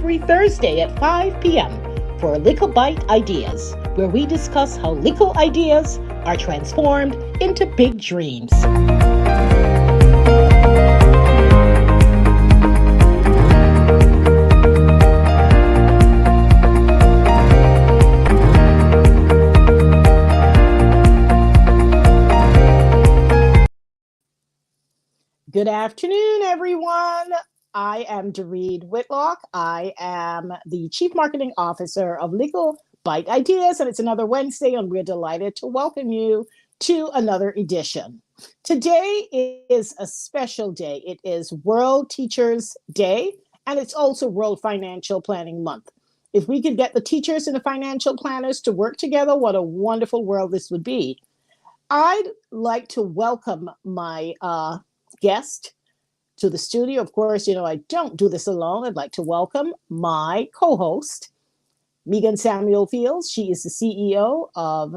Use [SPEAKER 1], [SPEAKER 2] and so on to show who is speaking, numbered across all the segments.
[SPEAKER 1] every Thursday at 5 p.m. for Likkle Byte Ideas, where we discuss how Likkle ideas are transformed into big dreams. Good afternoon, everyone. I am Doreed Whitlock. I am the Chief Marketing Officer of Likkle Byte Ideas, and it's another Wednesday, and we're delighted to welcome you to another edition. Today is a special day. It is World Teachers Day, and it's also World Financial Planning Month. If we could get the teachers and the financial planners to work together, what a wonderful world this would be. I'd like to welcome my guest to the studio. Of course, I don't do this alone. I'd like to welcome my co-host, Megan Samuel Fields. She is the CEO of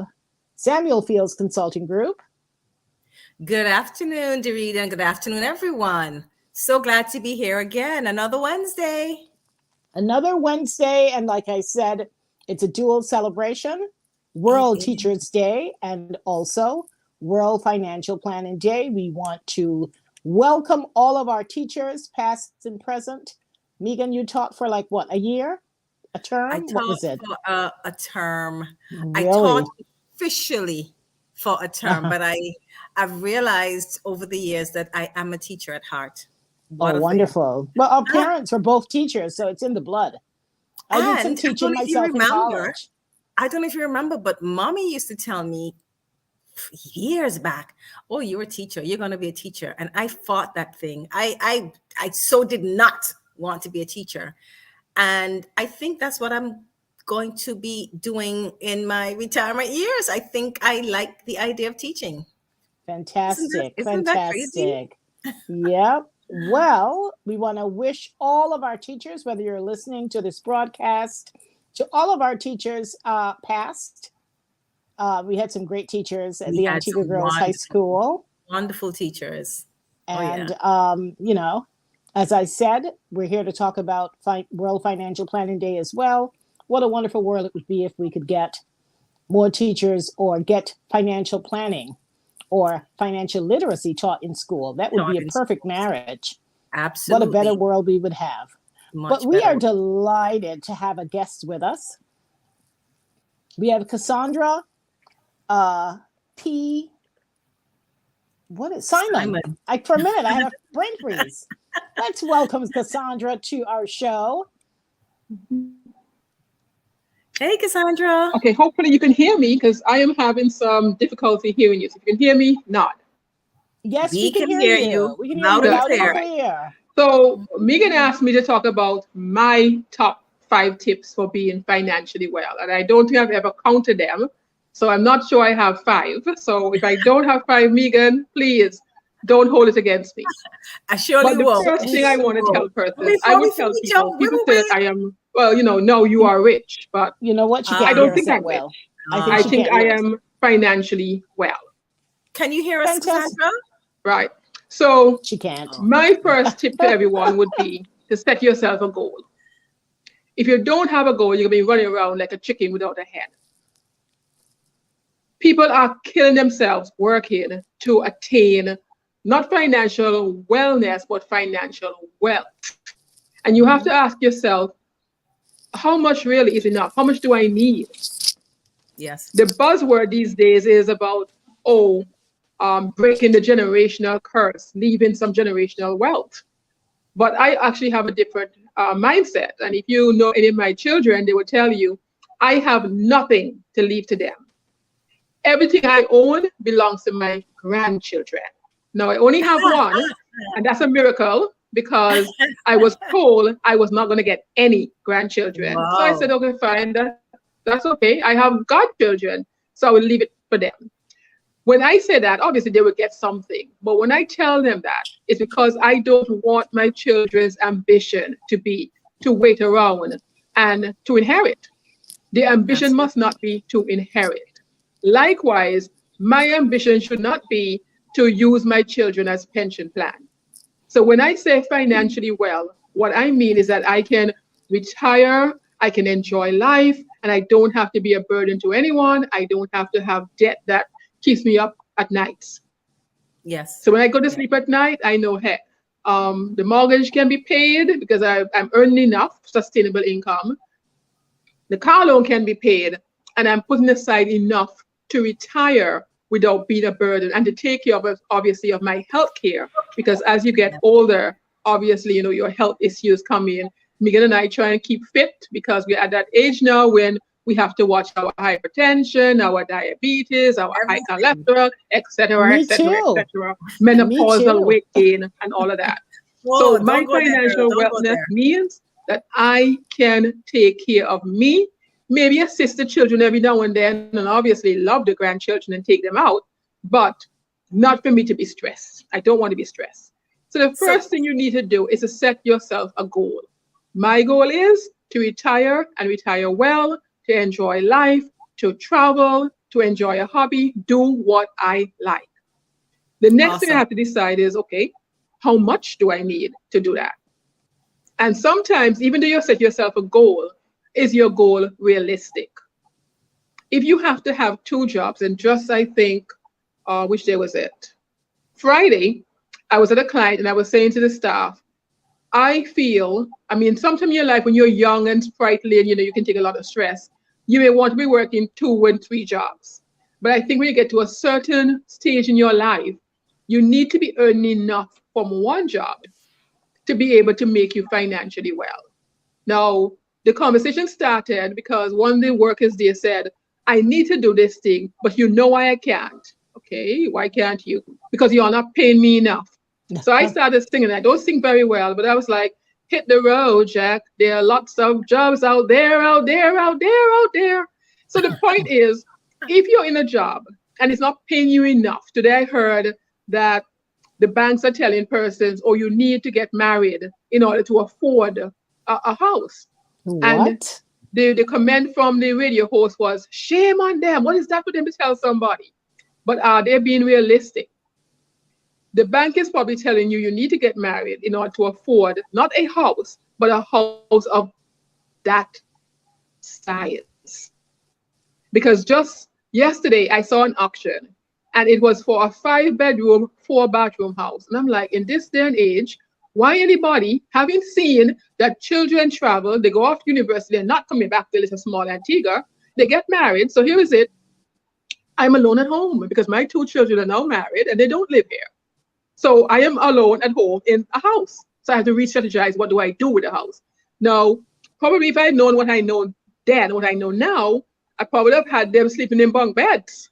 [SPEAKER 1] Samuel Fields Consulting Group.
[SPEAKER 2] Good afternoon, Doreed, and good afternoon, everyone. So glad to be here again. Another Wednesday.
[SPEAKER 1] Another Wednesday, and like I said, it's a dual celebration. World Teachers Day and also World Financial Planning Day. We want to welcome all of our teachers, past and present. Megan, you taught for a year? A term?
[SPEAKER 2] I taught
[SPEAKER 1] what was it?
[SPEAKER 2] For a term.
[SPEAKER 1] Really?
[SPEAKER 2] I taught officially for a term, but I've realized over the years that I am a teacher at heart.
[SPEAKER 1] Wonderful. Well, our parents were both teachers, so it's in the blood. I did some teaching myself in college.
[SPEAKER 2] I don't know if you remember, but Mommy used to tell me years back, oh, you're a teacher, you're going to be a teacher. And I fought that thing. I so did not want to be a teacher. And I think that's what I'm going to be doing in my retirement years. I think I like the idea of teaching.
[SPEAKER 1] Fantastic.
[SPEAKER 2] Isn't that crazy?
[SPEAKER 1] Yep. Well, we want to wish all of our teachers, whether you're listening to this broadcast, to all of our teachers past. We had some great teachers at the Antigua Girls High School.
[SPEAKER 2] Wonderful teachers.
[SPEAKER 1] And, as I said, we're here to talk about World Financial Planning Day as well. What a wonderful world it would be if we could get more teachers or get financial planning or financial literacy taught in school. That would be a perfect marriage.
[SPEAKER 2] Absolutely.
[SPEAKER 1] What a better world we would have. But we are delighted to have a guest with us. We have Cassandra Simon. For a minute, I had a brain freeze. Let's welcome Cassandra to our show.
[SPEAKER 2] Hey, Cassandra.
[SPEAKER 3] Okay, hopefully you can hear me because I am having some difficulty hearing you. So if you can hear me, nod.
[SPEAKER 1] Yes, we can hear you. We can hear you loud and clear.
[SPEAKER 3] So Megan asked me to talk about my top 5 tips for being financially well. And I don't think I've ever counted them. So I'm not sure I have 5. So if I don't have 5, Megan, please don't hold it against me.
[SPEAKER 2] I surely will.
[SPEAKER 3] The first thing I want to tell persons, I would tell people say that I am, no, you are rich, but
[SPEAKER 1] you know what?
[SPEAKER 3] I don't think I'm well. I think I am financially well.
[SPEAKER 2] Can you hear us, Cassandra?
[SPEAKER 3] Right. So
[SPEAKER 1] she can't.
[SPEAKER 3] My first tip to everyone would be to set yourself a goal. If you don't have a goal, you're going to be running around like a chicken without a head. People are killing themselves working to attain not financial wellness, but financial wealth. And you have to ask yourself, how much really is enough? How much do I need?
[SPEAKER 2] Yes.
[SPEAKER 3] The buzzword these days is about, breaking the generational curse, leaving some generational wealth. But I actually have a different mindset. And if you know any of my children, they will tell you, I have nothing to leave to them. Everything I own belongs to my grandchildren. Now, I only have one, and that's a miracle because I was told I was not going to get any grandchildren. Wow. So I said, okay, fine, that's okay. I have godchildren, so I will leave it for them. When I say that, obviously they will get something. But when I tell them that, it's because I don't want my children's ambition to be to wait around and to inherit. The ambition must not be to inherit. Likewise, my ambition should not be to use my children as pension plan. So when I say financially well, what I mean is that I can retire, I can enjoy life, and I don't have to be a burden to anyone. I don't have to have debt that keeps me up at nights.
[SPEAKER 2] Yes.
[SPEAKER 3] So when I go to sleep at night, I know, hey, the mortgage can be paid because I'm earning enough sustainable income. The car loan can be paid, and I'm putting aside enough to retire without being a burden, and to take care of, obviously, of my health care. Because as you get older, obviously, your health issues come in. Megan and I try and keep fit because we're at that age now when we have to watch our hypertension, our diabetes, our high cholesterol, etc., etc., etc., menopausal weight gain, and all of that.
[SPEAKER 2] Whoa,
[SPEAKER 3] so my financial wellness means that I can take care of me, maybe assist the children every now and then, and obviously love the grandchildren and take them out, but not for me to be stressed. I don't want to be stressed. So the first thing you need to do is to set yourself a goal. My goal is to retire and retire well, to enjoy life, to travel, to enjoy a hobby, do what I like. The next thing I have to decide is, okay, how much do I need to do that? And sometimes, even though you set yourself a goal, is your goal realistic? If you have to have 2 jobs, and just I think, which day was it? Friday, I was at a client and I was saying to the staff, I feel, sometime in your life when you're young and sprightly and you can take a lot of stress, you may want to be working 2 and 3 jobs. But I think when you get to a certain stage in your life, you need to be earning enough from 1 job to be able to make you financially well. Now, the conversation started because one of the workers there said, I need to do this thing, but why I can't. Okay, why can't you? Because you're not paying me enough. So I started singing. I don't sing very well, but I was like, hit the road, Jack. There are lots of jobs out there, out there, out there, out there. So the point is, if you're in a job and it's not paying you enough, today I heard that the banks are telling persons, oh, you need to get married in order to afford a house.
[SPEAKER 1] What?
[SPEAKER 3] And the comment from the radio host was, shame on them. What is that for them to tell somebody? But are they being realistic? The bank is probably telling you need to get married in order to afford not a house, but a house of that size. Because just yesterday, I saw an auction and it was for a 5-bedroom, 4-bathroom house. And I'm like, in this day and age, why anybody, having seen that children travel, they go off to university, they're not coming back to little small Antigua, they get married. So here is it. I'm alone at home because my 2 children are now married and they don't live here. So I am alone at home in a house. So I have to re-strategize, what do I do with the house? Now, probably if I had known what I know then, what I know now, I probably have had them sleeping in bunk beds.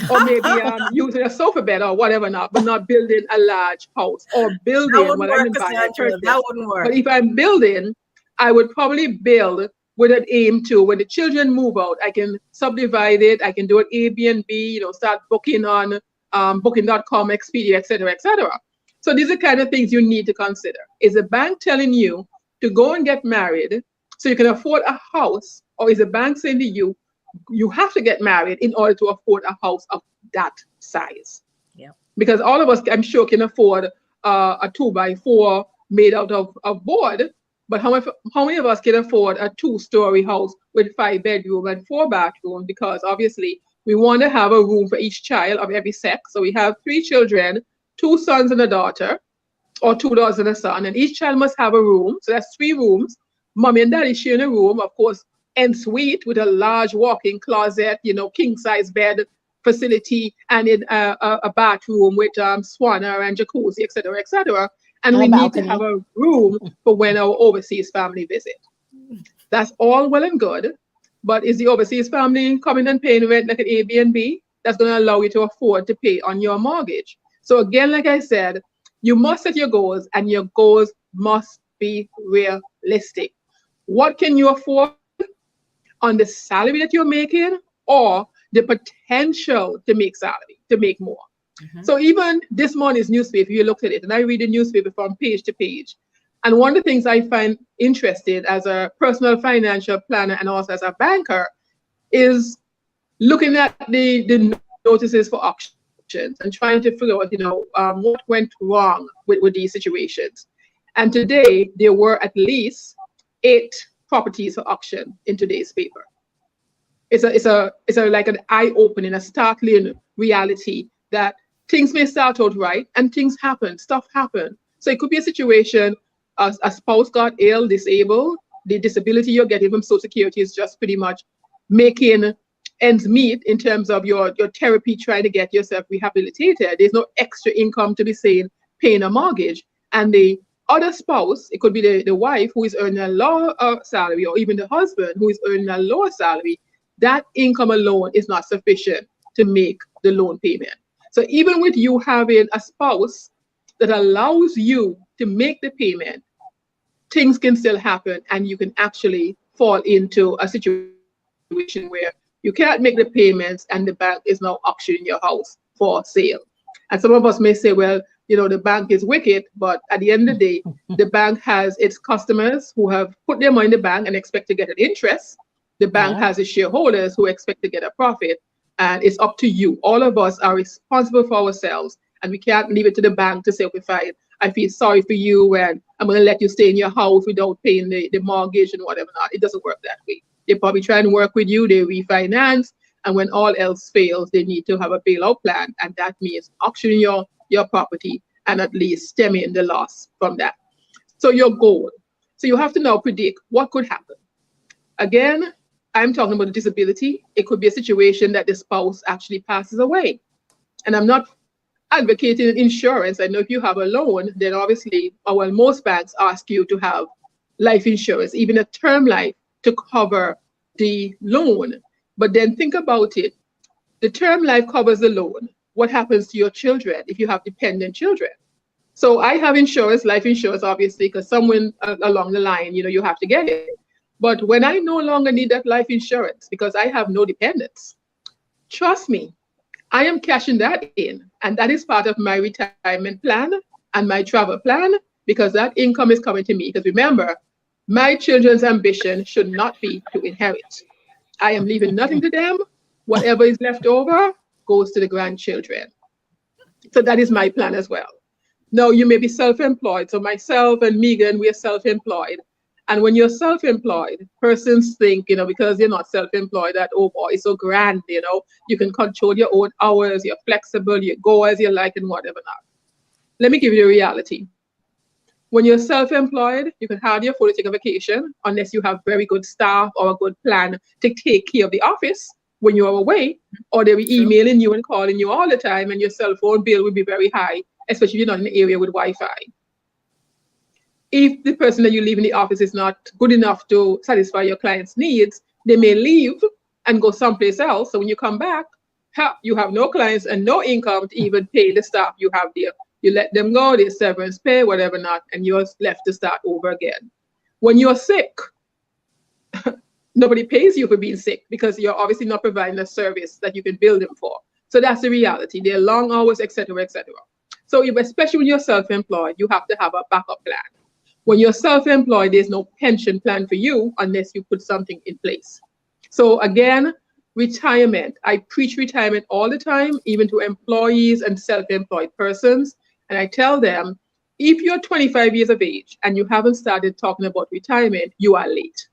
[SPEAKER 3] Or maybe using a sofa bed or whatever not, but not building a large house or building what I'm in
[SPEAKER 2] That wouldn't work.
[SPEAKER 3] But if I'm building, I would probably build with an aim to, when the children move out, I can subdivide it, I can do an Airbnb, start booking on booking.com, Expedia, etc., etc. So these are kind of things you need to consider. Is the bank telling you to go and get married so you can afford a house, or is the bank saying to you, you have to get married in order to afford a house of that size?
[SPEAKER 2] Yeah.
[SPEAKER 3] Because all of us, I'm sure, can afford a 2x4 made out of board, but how many of us can afford a 2-story house with 5 bedroom and 4 bathroom? Because obviously we want to have a room for each child of every sex. So we have 3 children, 2 sons and a daughter, or 2 daughters and a son, and each child must have a room. So that's 3 rooms. Mommy and daddy sharing a room, of course, en suite with a large walk-in closet, king-size bed facility, and in a bathroom with sauna and jacuzzi, etc., etc. And we need to have a room for when our overseas family visit. That's all well and good. But is the overseas family coming and paying rent like an Airbnb? That's going to allow you to afford to pay on your mortgage. So again, like I said, you must set your goals, and your goals must be realistic. What can you afford on the salary that you're making, or the potential to make salary, to make more? Mm-hmm. So even this morning's newspaper, you looked at it, and I read the newspaper from page to page. And one of the things I find interesting as a personal financial planner and also as a banker is looking at the notices for auctions and trying to figure out, what went wrong with these situations. And today there were at least 8 properties for auction in today's paper. It's a like an eye-opening, a startling reality that things may start out right and things happen, stuff happen. So it could be a situation, a spouse got ill, disabled, the disability you're getting from Social Security is just pretty much making ends meet in terms of your therapy, trying to get yourself rehabilitated. There's no extra income to be saying paying a mortgage. And the other spouse, it could be the wife who is earning a lower salary, or even the husband who is earning a lower salary. That income alone is not sufficient to make the loan payment. So even with you having a spouse that allows you to make the payment, things can still happen, and you can actually fall into a situation where you can't make the payments and the bank is now auctioning your house for sale. And some of us may say, well, you know, the bank is wicked, but at the end of the day, the bank has its customers who have put their money in the bank and expect to get an interest. The bank has its shareholders who expect to get a profit, and it's up to you. All of us are responsible for ourselves, and we can't leave it to the bank to say, okay, fine, I feel sorry for you and I'm going to let you stay in your house without paying the mortgage and whatever not. It doesn't work that way. They probably try and work with you, they refinance, and when all else fails, they need to have a bailout plan, and that means auctioning your property and at least stemming the loss from that. So your goal. So you have to now predict what could happen. Again, I'm talking about a disability. It could be a situation that the spouse actually passes away. And I'm not advocating insurance. I know if you have a loan, then obviously, well, most banks ask you to have life insurance, even a term life, to cover the loan. But then think about it. The term life covers the loan. What happens to your children if you have dependent children? So I have insurance, life insurance, obviously, because someone along the line, you know, you have to get it. But when I no longer need that life insurance because I have no dependents, trust me, I am cashing that in. And that is part of my retirement plan and my travel plan, because that income is coming to me. Because remember, my children's ambition should not be to inherit. I am leaving nothing to them. Whatever is left over goes to the grandchildren. So that is my plan as well. Now, you may be self-employed. So myself and Megan, we are self-employed. And when you're self-employed, persons think, you know, because you're not self-employed, that, oh boy, it's so grand, you know, you can control your own hours, you're flexible, you go as you like and whatever not. Let me give you the reality. When you're self-employed, you can hardly afford to take a vacation unless you have very good staff or a good plan to take care of the office when you are away, or they'll be emailing you and calling you all the time, and your cell phone bill will be very high, especially if you're not in an area with Wi-Fi. If the person that you leave in the office is not good enough to satisfy your client's needs, they may leave and go someplace else. So when you come back, you have no clients and no income to even pay the staff you have there. You let them go, their severance pay, whatever not, and you're left to start over again. When you're sick, nobody pays you for being sick because you're obviously not providing a service that you can bill them for. So that's the reality. There are long hours, etc., etc. So especially when you're self-employed, you have to have a backup plan. When you're self-employed, there's no pension plan for you unless you put something in place. So again, retirement. I preach retirement all the time, even to employees and self-employed persons. And I tell them, if you're 25 years of age and you haven't started talking about retirement, you are late.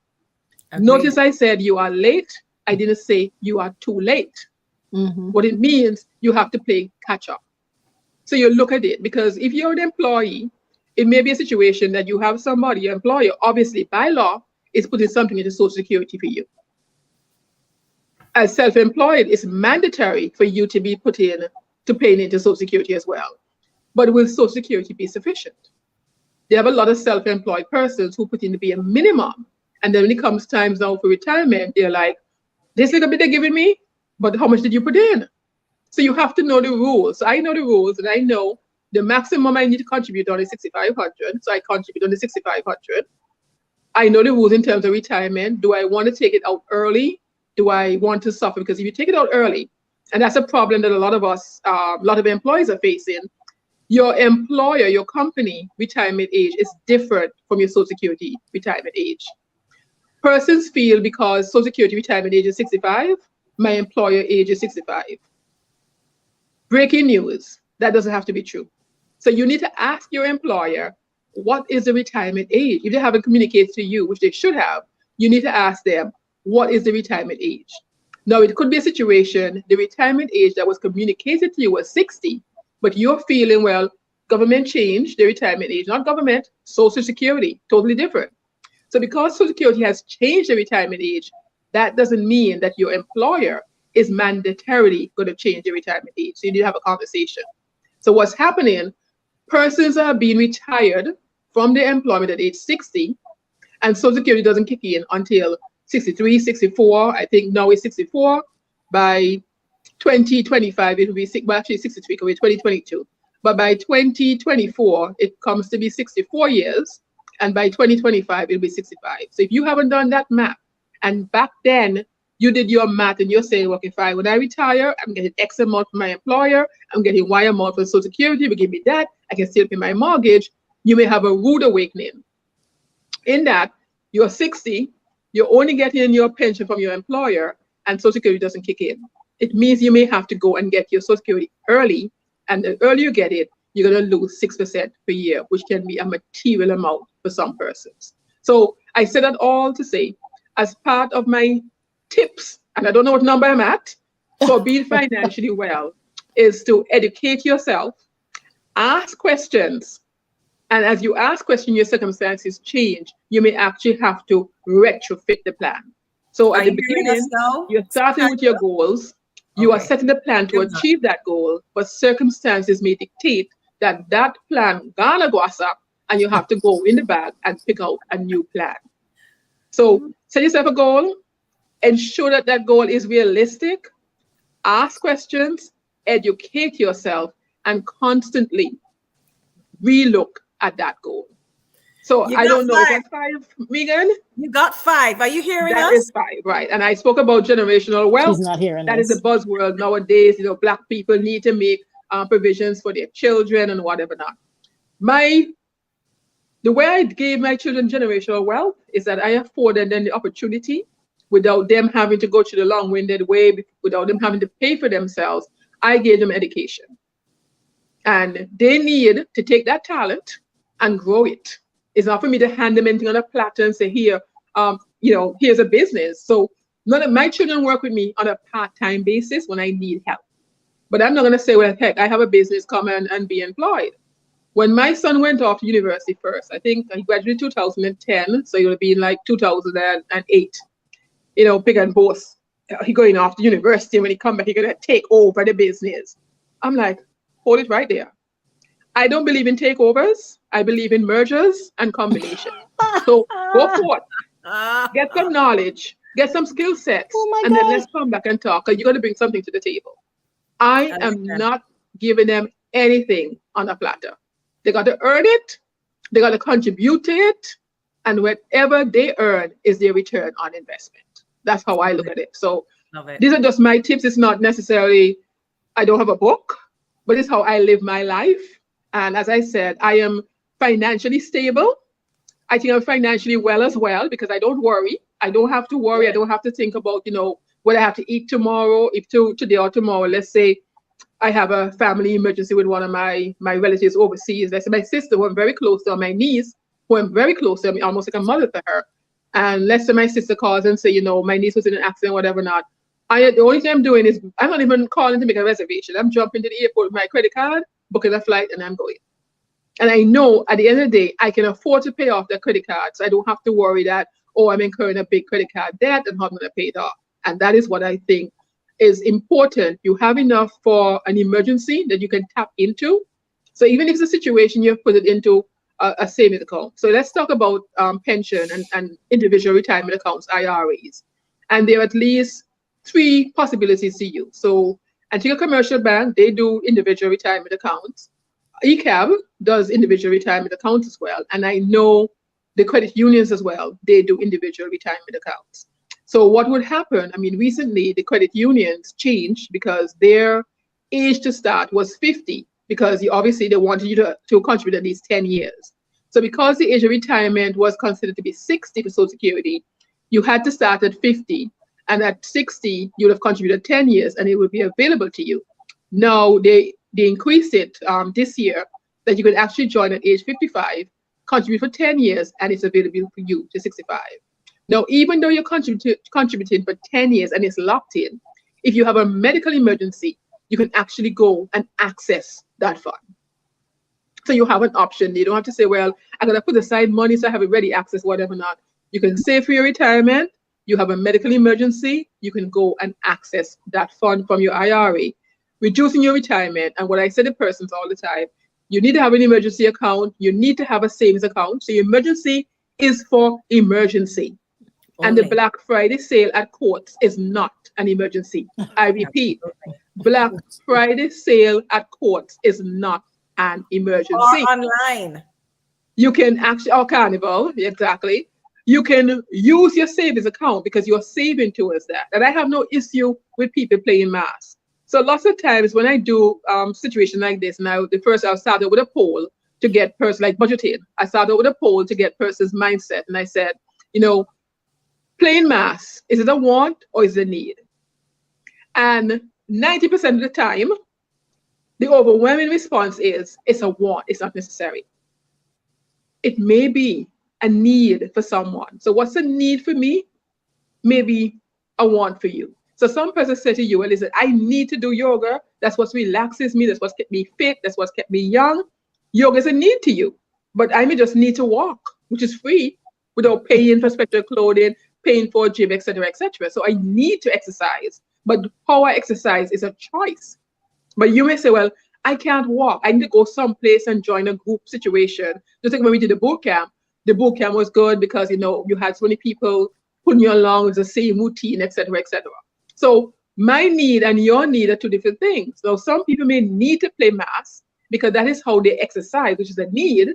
[SPEAKER 3] Agreed. Notice I said you are late. I didn't say you are too late. Mm-hmm. What it means, you have to play catch up. So you look at it, because if you're an employee, it may be a situation that you have somebody, your employer, obviously by law, is putting something into Social Security for you. As self-employed, it's mandatory for you to be paying into Social Security as well. But will Social Security be sufficient? They have a lot of self-employed persons who put in to be a minimum. And then when it comes times now for retirement, they're like, this little bit they're giving me, but how much did you put in? So you have to know the rules. So I know the rules, and I know the maximum I need to contribute on is $6,500. So I contribute on the $6,500. I know the rules in terms of retirement. Do I want to take it out early? Do I want to suffer? Because if you take it out early, and that's a problem that a lot of us, a lot of employees are facing, your employer, your company retirement age is different from your Social Security retirement age. Persons feel because Social Security retirement age is 65, my employer age is 65. Breaking news, that doesn't have to be true. So you need to ask your employer, what is the retirement age? If they haven't communicated to you, which they should have, you need to ask them, what is the retirement age? Now, it could be a situation, the retirement age that was communicated to you was 60, but you're feeling, well, government changed the retirement age, not government, Social Security, totally different. So because Social Security has changed the retirement age, that doesn't mean that your employer is mandatorily going to change the retirement age. So you need to have a conversation. So what's happening, persons are being retired from their employment at age 60, and Social Security doesn't kick in until 63, 64. I think now it's 64. By 2025, it will be, well, actually 63, it will be 2022. But by 2024, it comes to be 64 years. And by 2025, it'll be 65. So if you haven't done that math, and back then you did your math and you're saying, okay, fine, when I retire, I'm getting X amount from my employer, I'm getting Y amount from Social Security, we give me that, I can still pay my mortgage, you may have a rude awakening. In that, you're 60, you're only getting your pension from your employer, and Social Security doesn't kick in. It means you may have to go and get your Social Security early, and the earlier you get it, you're going to lose 6% per year, which can be a material amount for some persons. So I said that all to say, as part of my tips, and I don't know what number I'm at, for being financially well, is to educate yourself, ask questions, and as you ask questions, your circumstances change, you may actually have to retrofit the plan. So at the beginning, you're starting with your goals, you are setting a plan to achieve that goal, but circumstances may dictate that that plan gonna go up, and you have to go in the bag and pick out a new plan. So set yourself a goal, ensure that that goal is realistic, ask questions, educate yourself, and constantly relook at that goal. So I don't know, is that 5, Megan?
[SPEAKER 2] You got 5. Are you hearing us?
[SPEAKER 3] That is 5, right. And I spoke about generational wealth.
[SPEAKER 1] She's not hearing
[SPEAKER 3] That
[SPEAKER 1] us.
[SPEAKER 3] is a buzzword nowadays. You know, Black people need to make provisions for their children and whatever not. The way I gave my children generational wealth is that I afforded them the opportunity without them having to go through the long-winded way, without them having to pay for themselves. I gave them education. And they need to take that talent and grow it. It's not for me to hand them anything on a platter and say, here, here's a business. So none of my children work with me on a part-time basis when I need help. But I'm not going to say, well, heck, I have a business, come and be employed. When my son went off to university first, I think he graduated 2010, so it would be in like 2008. You know, big and boast. He going off to university, and when he come back, he's going to take over the business. I'm like, hold it right there. I don't believe in takeovers. I believe in mergers and combination. So go forth, get some knowledge, get some skill sets, and then let's come back and talk. You're going to bring something to the table. I am not giving them anything on a platter. They got to earn it, they got to contribute to it, and whatever they earn is their return on investment. That's how I look at it. So these are just my tips. It's not necessarily, I don't have a book, but it's how I live my life. And as I said, I am financially stable. I think I'm financially well as well, because I don't worry. I don't have to worry. I don't have to think about, what I have to eat tomorrow, if today or tomorrow, let's say I have a family emergency with one of my relatives overseas. Let's say my sister, who I'm very close to, or my niece, who I'm very close to, I'm almost like a mother to her. And let's say my sister calls and say, my niece was in an accident, whatever not. The only thing I'm doing is I'm not even calling to make a reservation. I'm jumping to the airport with my credit card, booking a flight, and I'm going. And I know at the end of the day, I can afford to pay off the credit card. So I don't have to worry that, I'm incurring a big credit card debt and how I'm going to pay it off. And that is what I think is important. You have enough for an emergency that you can tap into. So even if it's a situation, you've put it into a savings account. So let's talk about pension and individual retirement accounts, IRAs. And there are at least 3 possibilities to use. So Antigua Commercial Bank, they do individual retirement accounts. ECAB does individual retirement accounts as well. And I know the credit unions as well, they do individual retirement accounts. So what would happen, recently the credit unions changed because their age to start was 50, because obviously they wanted you to contribute at least 10 years. So because the age of retirement was considered to be 60 for Social Security, you had to start at 50. And at 60, you would have contributed 10 years and it would be available to you. Now they increased it this year that you could actually join at age 55, contribute for 10 years, and it's available for you to 65. Now, even though you're contributing for 10 years and it's locked in, if you have a medical emergency, you can actually go and access that fund. So you have an option. You don't have to say, well, I'm going to put aside money so I have it ready access, whatever not. You can save for your retirement. You have a medical emergency. You can go and access that fund from your IRA, reducing your retirement. And what I say to persons all the time, you need to have an emergency account. You need to have a savings account. So your emergency is for emergency. Only. And the Black Friday sale at courts is not an emergency. I repeat, Black Friday sale at courts is not an emergency.
[SPEAKER 2] Or online.
[SPEAKER 3] You can actually, or Carnival, exactly. You can use your savings account because you're saving towards that. And I have no issue with people playing mass. So lots of times when I do situations like this, now the first I'll start with a poll to get person like budgeting. I started with a poll to get person's mindset. And I said, you know, playing mass, is it a want or is it a need? And 90% of the time, the overwhelming response is it's a want, it's not necessary. It may be a need for someone. So what's a need for me? Maybe a want for you. So some person said to you, well, listen, I need to do yoga. That's what relaxes me. That's what's kept me fit. That's what's kept me young. Yoga is a need to you. But I may just need to walk, which is free, without paying for special clothing, paying for a gym, etc., etc. So I need to exercise. But how I exercise is a choice. But you may say, well, I can't walk. I need to go someplace and join a group situation. Just like when we did the boot camp was good because, you know, you had so many people putting you along with the same routine, etc., etc. So my need and your need are two different things. So some people may need to play mass because that is how they exercise, which is a need.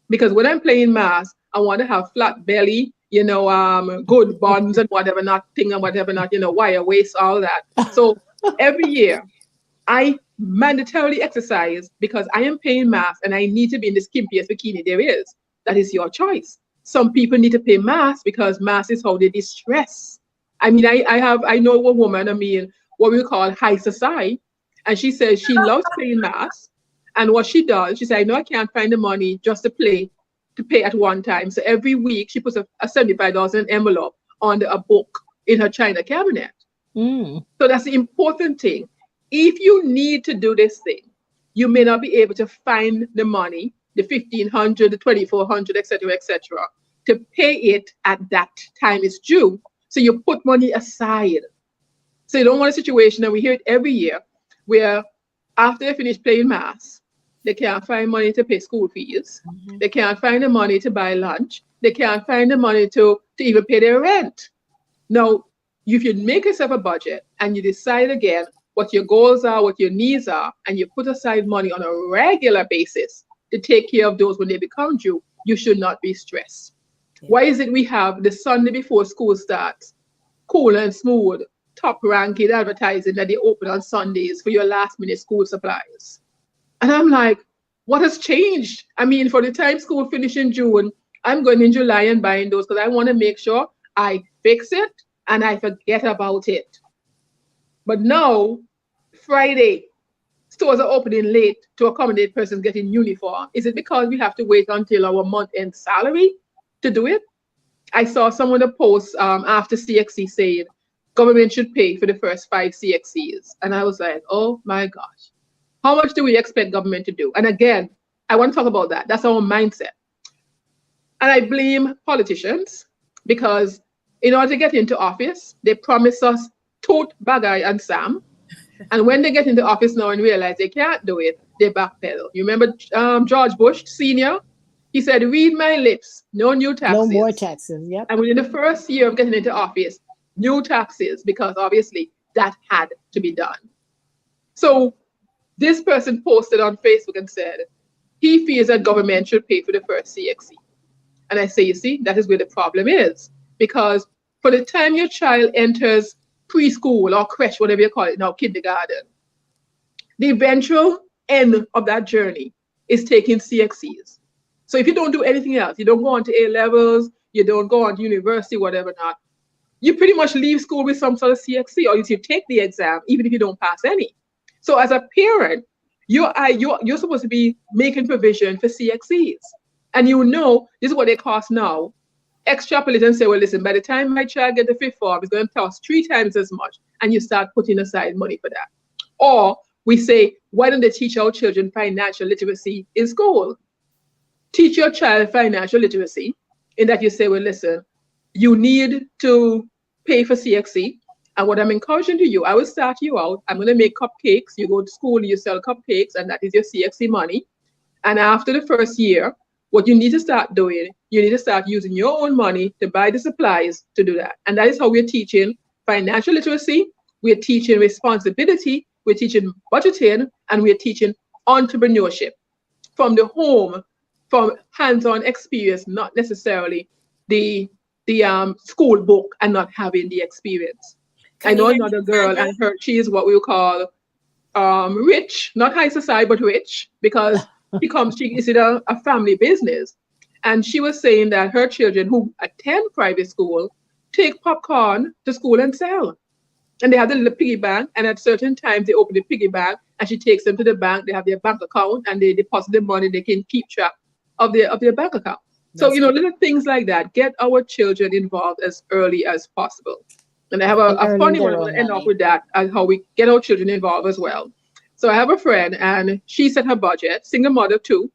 [SPEAKER 3] Because when I'm playing mass, I want to have flat belly, you know, good buns and whatever not, you know, wire waist, all that. So every year I mandatorily exercise because I am paying mass and I need to be in the skimpiest bikini there is. That is your choice. Some people need to pay mass because mass is how they distress. I mean, I know a woman, I mean, what we call high society, and she says she loves playing mass. And what she does, she said, I know I can't find the money just to pay at one time. So every week she puts a $75 envelope under a book in her china cabinet. So that's the important thing. If you need to do this thing, you may not be able to find the money, the $1,500, the $2,400, etc., to pay it at that time it's due. So you put money aside. So you don't want a situation, and we hear it every year, where after they finish playing mass, they can't find money to pay school fees. They can't find the money to buy lunch. They can't find the money to even pay their rent. Now, if you make yourself a budget and you decide again what your goals are, what your needs are, and you put aside money on a regular basis to take care of those when they become due, you should not be stressed. Why is it we have the Sunday before school starts, cool and smooth, top ranking advertising that they open on Sundays for your last minute school supplies? And I'm like, what has changed? I mean, for the time school finish in June, I'm going in July and buying those because I want to make sure I fix it and I forget about it. But now, Friday, stores are opening late to accommodate persons getting uniform. Is it because we have to wait until our month-end salary to do it? I saw someone post after CXC saying government should pay for the first 5 CXCs. And I was like, oh my gosh, how much do we expect government to do? And again, I want to talk about that. That's our mindset. And I blame politicians because in order to get into office, they promise us tote, bagay, and Sam. And when they get into office now and realize they can't do it, they backpedal. You remember George Bush Sr.? He said, read my lips, no new taxes.
[SPEAKER 1] No more taxes, yep.
[SPEAKER 3] And within the first year of getting into office, new taxes, because obviously that had to be done. So this person posted on Facebook and said, he feels that government should pay for the first CXC. And I say, you see, that is where the problem is. Because for the time your child enters preschool or creche, whatever you call it now, kindergarten, the eventual end of that journey is taking CXCs. So if you don't do anything else, you don't go on to A levels, you don't go on to university, whatever not, you pretty much leave school with some sort of CXC, or you take the exam, even if you don't pass any. So as a parent, you're supposed to be making provision for CXCs. and this is what they cost now. Extrapolate and say, well, listen, by the time my child gets the fifth form, it's going to cost 3 times as much, and you start putting aside money for that. Or we say, why don't they teach our children financial literacy in school? Teach your child financial literacy in that you say, well, listen, you need to pay for CXC. And what I'm encouraging to you, I will start you out. I'm going to make cupcakes. You go to school, you sell cupcakes, and that is your CXC money. And after the first year, what you need to start doing, you need to start using your own money to buy the supplies to do that. And that is how we're teaching financial literacy. We're teaching responsibility. We're teaching budgeting, and we're teaching entrepreneurship from the home, from hands-on experience, not necessarily the school book and not having the experience. I know another girl, and she is what we call rich, not high society, but rich, because she is in a family business. And she was saying that her children who attend private school take popcorn to school and sell. And they have the little piggy bank, and at certain times they open the piggy bank, and she takes them to the bank. They have their bank account, and they deposit the money. They can keep track of their bank account. So, little things like that. Get our children involved as early as possible. And I have a funny one. I'm going to end off with that, and how we get our children involved as well. So I have a friend, and she set her budget, single mother too.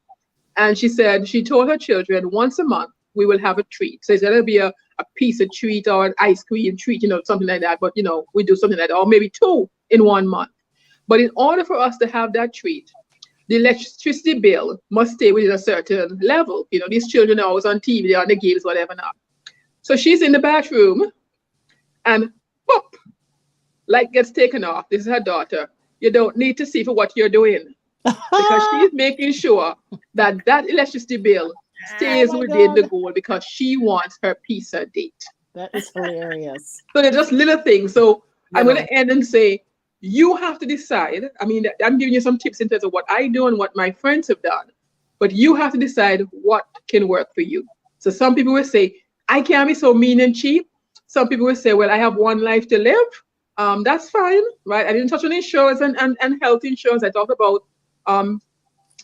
[SPEAKER 3] And she said she told her children once a month, we will have a treat. So it's going to be a piece of treat or an ice cream treat, something like that. But, we do something like that, or maybe 2 in 1 month. But in order for us to have that treat, the electricity bill must stay within a certain level. These children are always on TV, they're on the games, whatever not. So she's in the bathroom, and pop, light gets taken off. This is her daughter. You don't need to see for what you're doing, because she's making sure that electricity bill stays within the goal, because she wants her pizza date.
[SPEAKER 1] That is hilarious.
[SPEAKER 3] So they're just little things. So I'm going to end and say, you have to decide. I mean, I'm giving you some tips in terms of what I do and what my friends have done, but you have to decide what can work for you. So some people will say, I can't be so mean and cheap. Some people will say, well, I have one life to live. That's fine, right? I didn't touch on insurance and health insurance. I talked about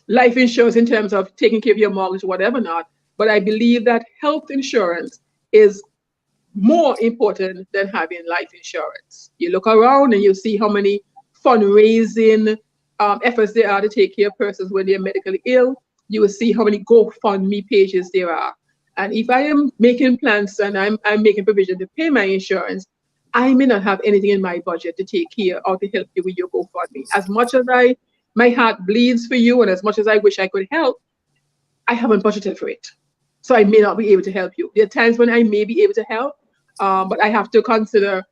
[SPEAKER 3] life insurance in terms of taking care of your mortgage, whatever not. But I believe that health insurance is more important than having life insurance. You look around and you see how many fundraising efforts there are to take care of persons when they're medically ill. You will see how many GoFundMe pages there are. And if I am making plans and I'm making provision to pay my insurance, I may not have anything in my budget to take care or to help you with your GoFundMe. As much as my heart bleeds for you, and as much as I wish I could help, I haven't budgeted for it. So I may not be able to help you. There are times when I may be able to help, but I have to consider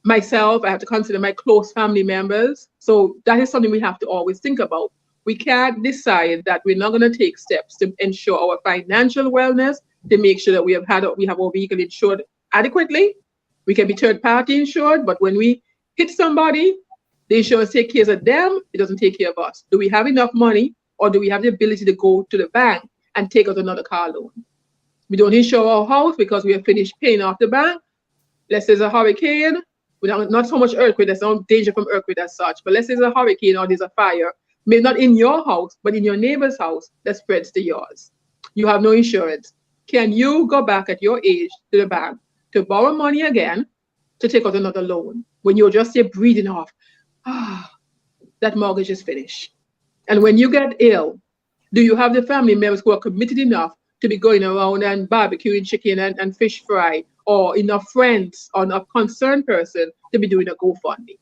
[SPEAKER 3] myself. I have to consider my close family members. So that is something we have to always think about. We can't decide that we're not going to take steps to ensure our financial wellness, to make sure that we have our vehicle insured adequately. We can be third party insured, but when we hit somebody, the insurance takes care of them, it doesn't take care of us. Do we have enough money, or do we have the ability to go to the bank and take out another car loan? We don't insure our house because we have finished paying off the bank. Let's say there's a hurricane, not so much earthquake, there's no danger from earthquake as such, but let's say there's a hurricane or there's a fire, maybe not in your house, but in your neighbor's house that spreads to yours. You have no insurance. Can you go back at your age to the bank to borrow money again to take out another loan when you're just here breathing off? That mortgage is finished. And when you get ill, do you have the family members who are committed enough to be going around and barbecuing chicken and fish fry, or enough friends or enough concerned person to be doing a GoFundMe?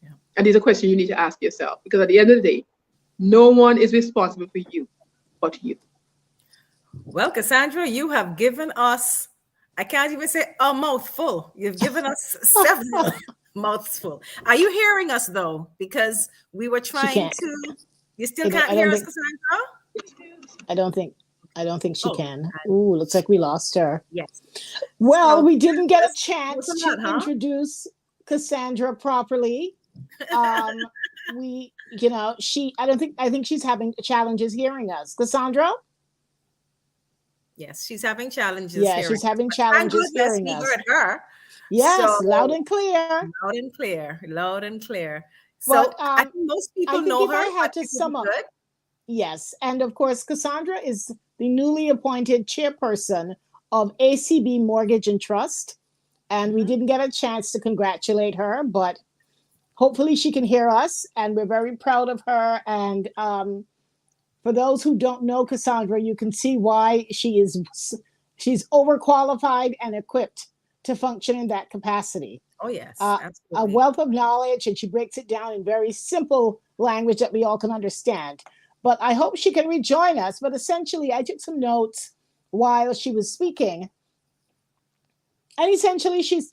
[SPEAKER 3] Yeah. And these are questions you need to ask yourself, because at the end of the day, no one is responsible for you but you.
[SPEAKER 2] Well, Cassandra, you have given us, I can't even say a mouthful. You've given us several mouthful. Are you hearing us though? Because we were trying to. You still can't hear us, Cassandra?
[SPEAKER 1] I don't think she can. Ooh, looks like we lost her.
[SPEAKER 2] Yes.
[SPEAKER 1] Well, we didn't get a chance to introduce Cassandra properly. I think she's having challenges hearing us. Cassandra?
[SPEAKER 2] Yes, she's having challenges.
[SPEAKER 1] Yeah, she's having challenges hearing us.
[SPEAKER 2] We heard her.
[SPEAKER 1] Yes, so, loud and clear.
[SPEAKER 2] Loud and clear. Loud and clear. So I think most people know her.
[SPEAKER 1] I had to sum up. Yes, and of course, Cassandra is the newly appointed chairperson of ACB Mortgage and Trust. And we didn't get a chance to congratulate her, but hopefully she can hear us. And we're very proud of her. And for those who don't know Cassandra, you can see why she's overqualified and equipped to function in that capacity.
[SPEAKER 2] Oh, yes,
[SPEAKER 1] a
[SPEAKER 2] absolutely.
[SPEAKER 1] wealth of knowledge, and she breaks it down in very simple language that we all can understand. But I hope she can rejoin us. But essentially, I took some notes while she was speaking. And essentially, she's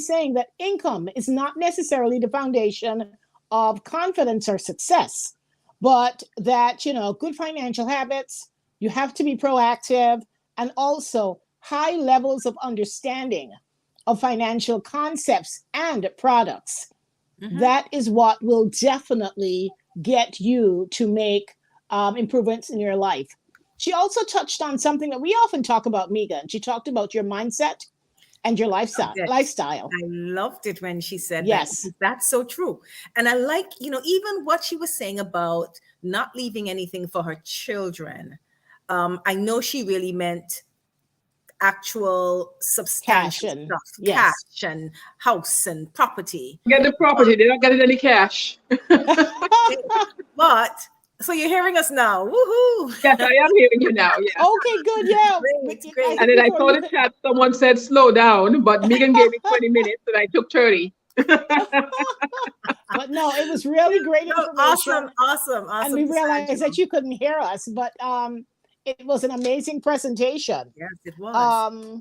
[SPEAKER 1] saying that income is not necessarily the foundation of confidence or success, but that, good financial habits, you have to be proactive, and also high levels of understanding of financial concepts and products. That is what will definitely get you to make improvements in your life. She also touched on something that we often talk about, Megan. She talked about your mindset and your lifestyle.
[SPEAKER 2] I loved it when she said
[SPEAKER 1] yes.
[SPEAKER 2] that. That's so true. And I like, even what she was saying about not leaving anything for her children. I know she really meant actual substantial stuff, cash and house and property.
[SPEAKER 3] Get the property, they're not getting any cash.
[SPEAKER 2] But so you're hearing us now. Woohoo!
[SPEAKER 3] Yes, I am hearing you now. Yeah.
[SPEAKER 1] Okay, good. Yeah.
[SPEAKER 2] Great.
[SPEAKER 3] And then I saw the chat, someone said slow down, but Megan gave me 20 minutes and I took 30.
[SPEAKER 1] But no, it was really great information.
[SPEAKER 2] Awesome.
[SPEAKER 1] And we realized that you couldn't hear us, but it was an amazing presentation.
[SPEAKER 2] Yes, it was.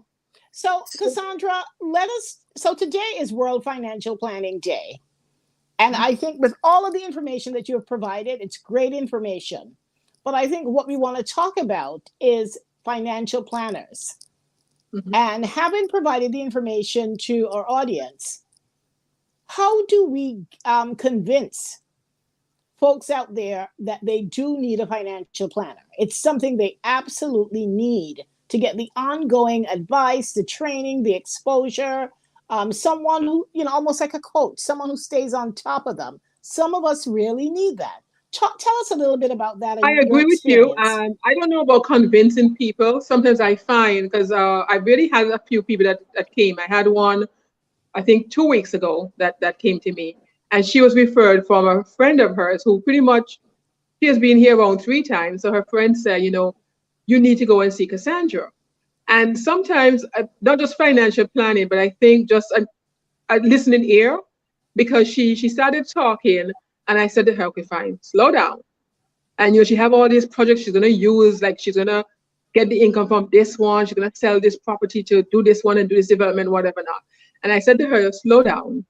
[SPEAKER 1] So Cassandra, so today is World Financial Planning Day. And I think with all of the information that you have provided, it's great information. But I think what we want to talk about is financial planners. And having provided the information to our audience, how do we convince folks out there that they do need a financial planner? It's something they absolutely need to get the ongoing advice, the training, the exposure, someone who, almost like a coach, someone who stays on top of them. Some of us really need that. Tell us a little bit about that.
[SPEAKER 3] I agree with you. And I don't know about convincing people. Sometimes I find, because I really had a few people that came. I had one, I think 2 weeks ago that came to me. And she was referred from a friend of hers who pretty much, she has been here around 3 times. So her friend said, you need to go and see Cassandra. And sometimes, not just financial planning, but I think just a listening ear, because she started talking and I said to her, okay, fine, slow down. And, she have all these projects she's going to use, like she's going to get the income from this one. She's going to sell this property to do this one and do this development, whatever not. And I said to her, slow down.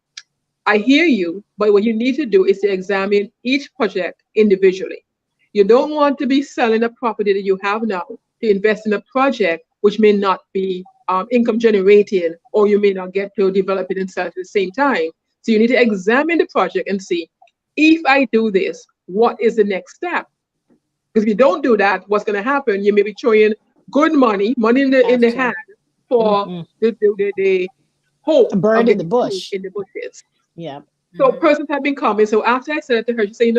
[SPEAKER 3] I hear you, but what you need to do is to examine each project individually. You don't want to be selling a property that you have now to invest in a project which may not be income generating, or you may not get to develop it and sell it at the same time. So you need to examine the project and see, if I do this, what is the next step? Because if you don't do that, what's going to happen? You may be throwing good money in the hand for the hope.
[SPEAKER 1] A bird in the bush.
[SPEAKER 3] In the bushes.
[SPEAKER 1] Yeah.
[SPEAKER 3] So persons have been coming. So after I said it to her, she said,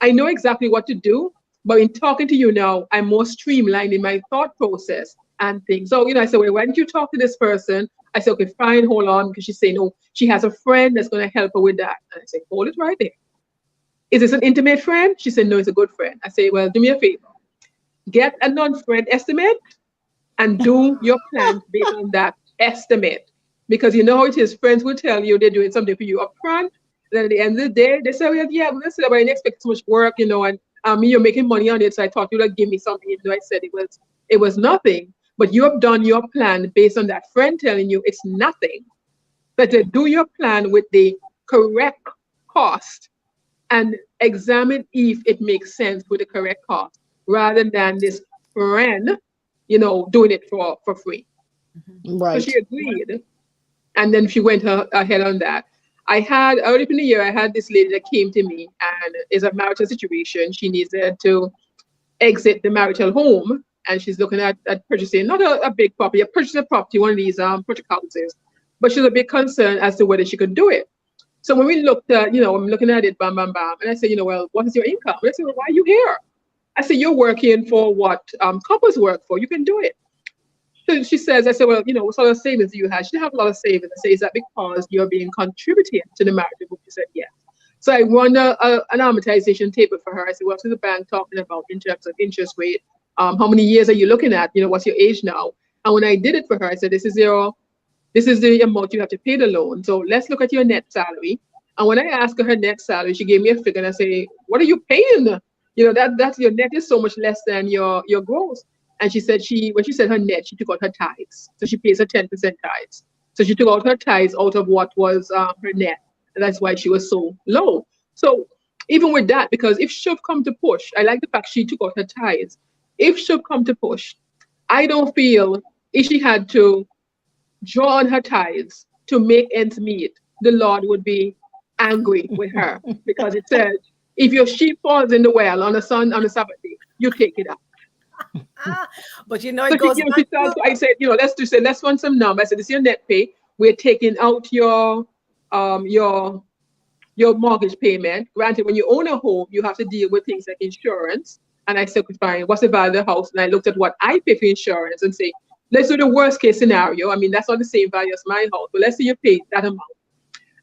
[SPEAKER 3] I know exactly what to do, but in talking to you now, I'm more streamlined in my thought process and things. So, I said, well, why don't you talk to this person? I said, okay, fine, hold on. Because she's saying, no, she has a friend that's going to help her with that. And I said, hold it right there. Is this an intimate friend? She said, no, it's a good friend. I say, well, do me a favor. Get a non-friend estimate and do your plans based on that estimate. Because you know how it is, friends will tell you they're doing something for you up front. Then at the end of the day, they say, well, yeah, but listen, I didn't expect so much work, and you're making money on it, so I thought you would give me something. I said it was nothing. But you have done your plan based on that friend telling you it's nothing. But to do your plan with the correct cost and examine if it makes sense with the correct cost, rather than this friend, doing it for free.
[SPEAKER 1] Right.
[SPEAKER 3] So she agreed. And then she went ahead on that. Early in the year, I had this lady that came to me, and it's a marital situation. She needed to exit the marital home, and she's looking at purchasing, not a big property, purchasing a property, one of these project houses. But she's a bit concerned as to whether she could do it. So when we looked at, I'm looking at it, bam, bam, bam. And I said, well, what is your income? And I said, well, why are you here? I said, you're working for what couples work for. You can do it. So she says, I said, well, what sort of savings do you have? She didn't have a lot of savings. I say, is that because you're being contributing to the marriage book? She said, yes. So I run an amortization table for her. I said, what's the bank talking about in terms of interest rate? How many years are you looking at? What's your age now? And when I did it for her, I said, this is the amount you have to pay the loan. So let's look at your net salary. And when I asked her net salary, she gave me a figure and I say, what are you paying? That's your net is so much less than your gross. And she said when she said her net, she took out her tithes. So she pays her 10% tithes. So she took out her tithes out of what was her net. And that's why she was so low. So even with that, because if should come to push, I like the fact she took out her tithes. If should come to push, I don't feel if she had to draw on her tithes to make ends meet, the Lord would be angry with her because it says, if your sheep falls in the well on the Sabbath day, you take it out.
[SPEAKER 2] But it
[SPEAKER 3] So
[SPEAKER 2] goes back to,
[SPEAKER 3] I said, let's run some numbers. I said, this is your net pay. We're taking out your mortgage payment. Granted, when you own a home, you have to deal with things like insurance. And I said, fine, what's the value of the house? And I looked at what I pay for insurance and say, let's do the worst case scenario. I mean, that's not the same value as my house, but let's say you pay that amount.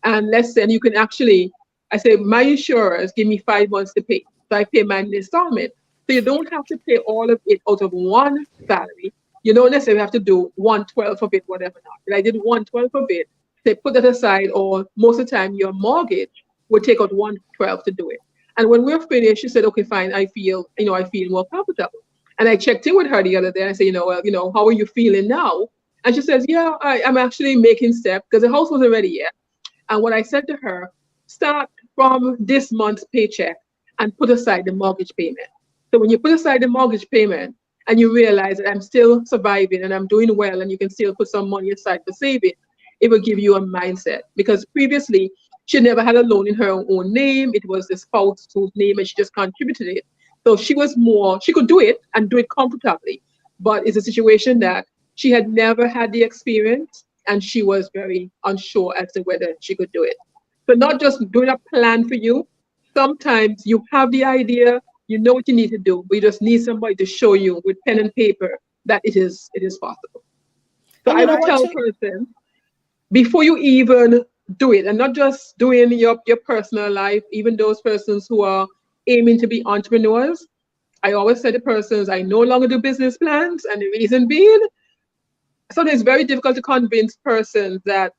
[SPEAKER 3] And let's say you can actually, I say, my insurers give me 5 months to pay. So I pay my installment. So you don't have to pay all of it out of one salary. You don't necessarily have to do 1/12 of it, whatever not. But I did 1/12 of it. They put that aside, or most of the time your mortgage would take out 1/12 to do it. And when we're finished, she said, okay, fine, I feel more comfortable. And I checked in with her the other day and I said, how are you feeling now? And she says, yeah, I'm actually making steps because the house wasn't ready yet. And what I said to her, start from this month's paycheck and put aside the mortgage payment. So when you put aside the mortgage payment and you realize that I'm still surviving and I'm doing well and you can still put some money aside for saving, it will give you a mindset. Because previously, she never had a loan in her own name. It was the spouse whose name and she just contributed it. So she could do it and do it comfortably. But it's a situation that she had never had the experience and she was very unsure as to whether she could do it. So not just doing a plan for you. Sometimes you have the idea, you know what you need to do, but you just need somebody to show you with pen and paper that it is possible. So I would tell a person, before you even do it, and not just doing your personal life, even those persons who are aiming to be entrepreneurs, I always say to persons, I no longer do business plans. And the reason being, sometimes it's very difficult to convince persons that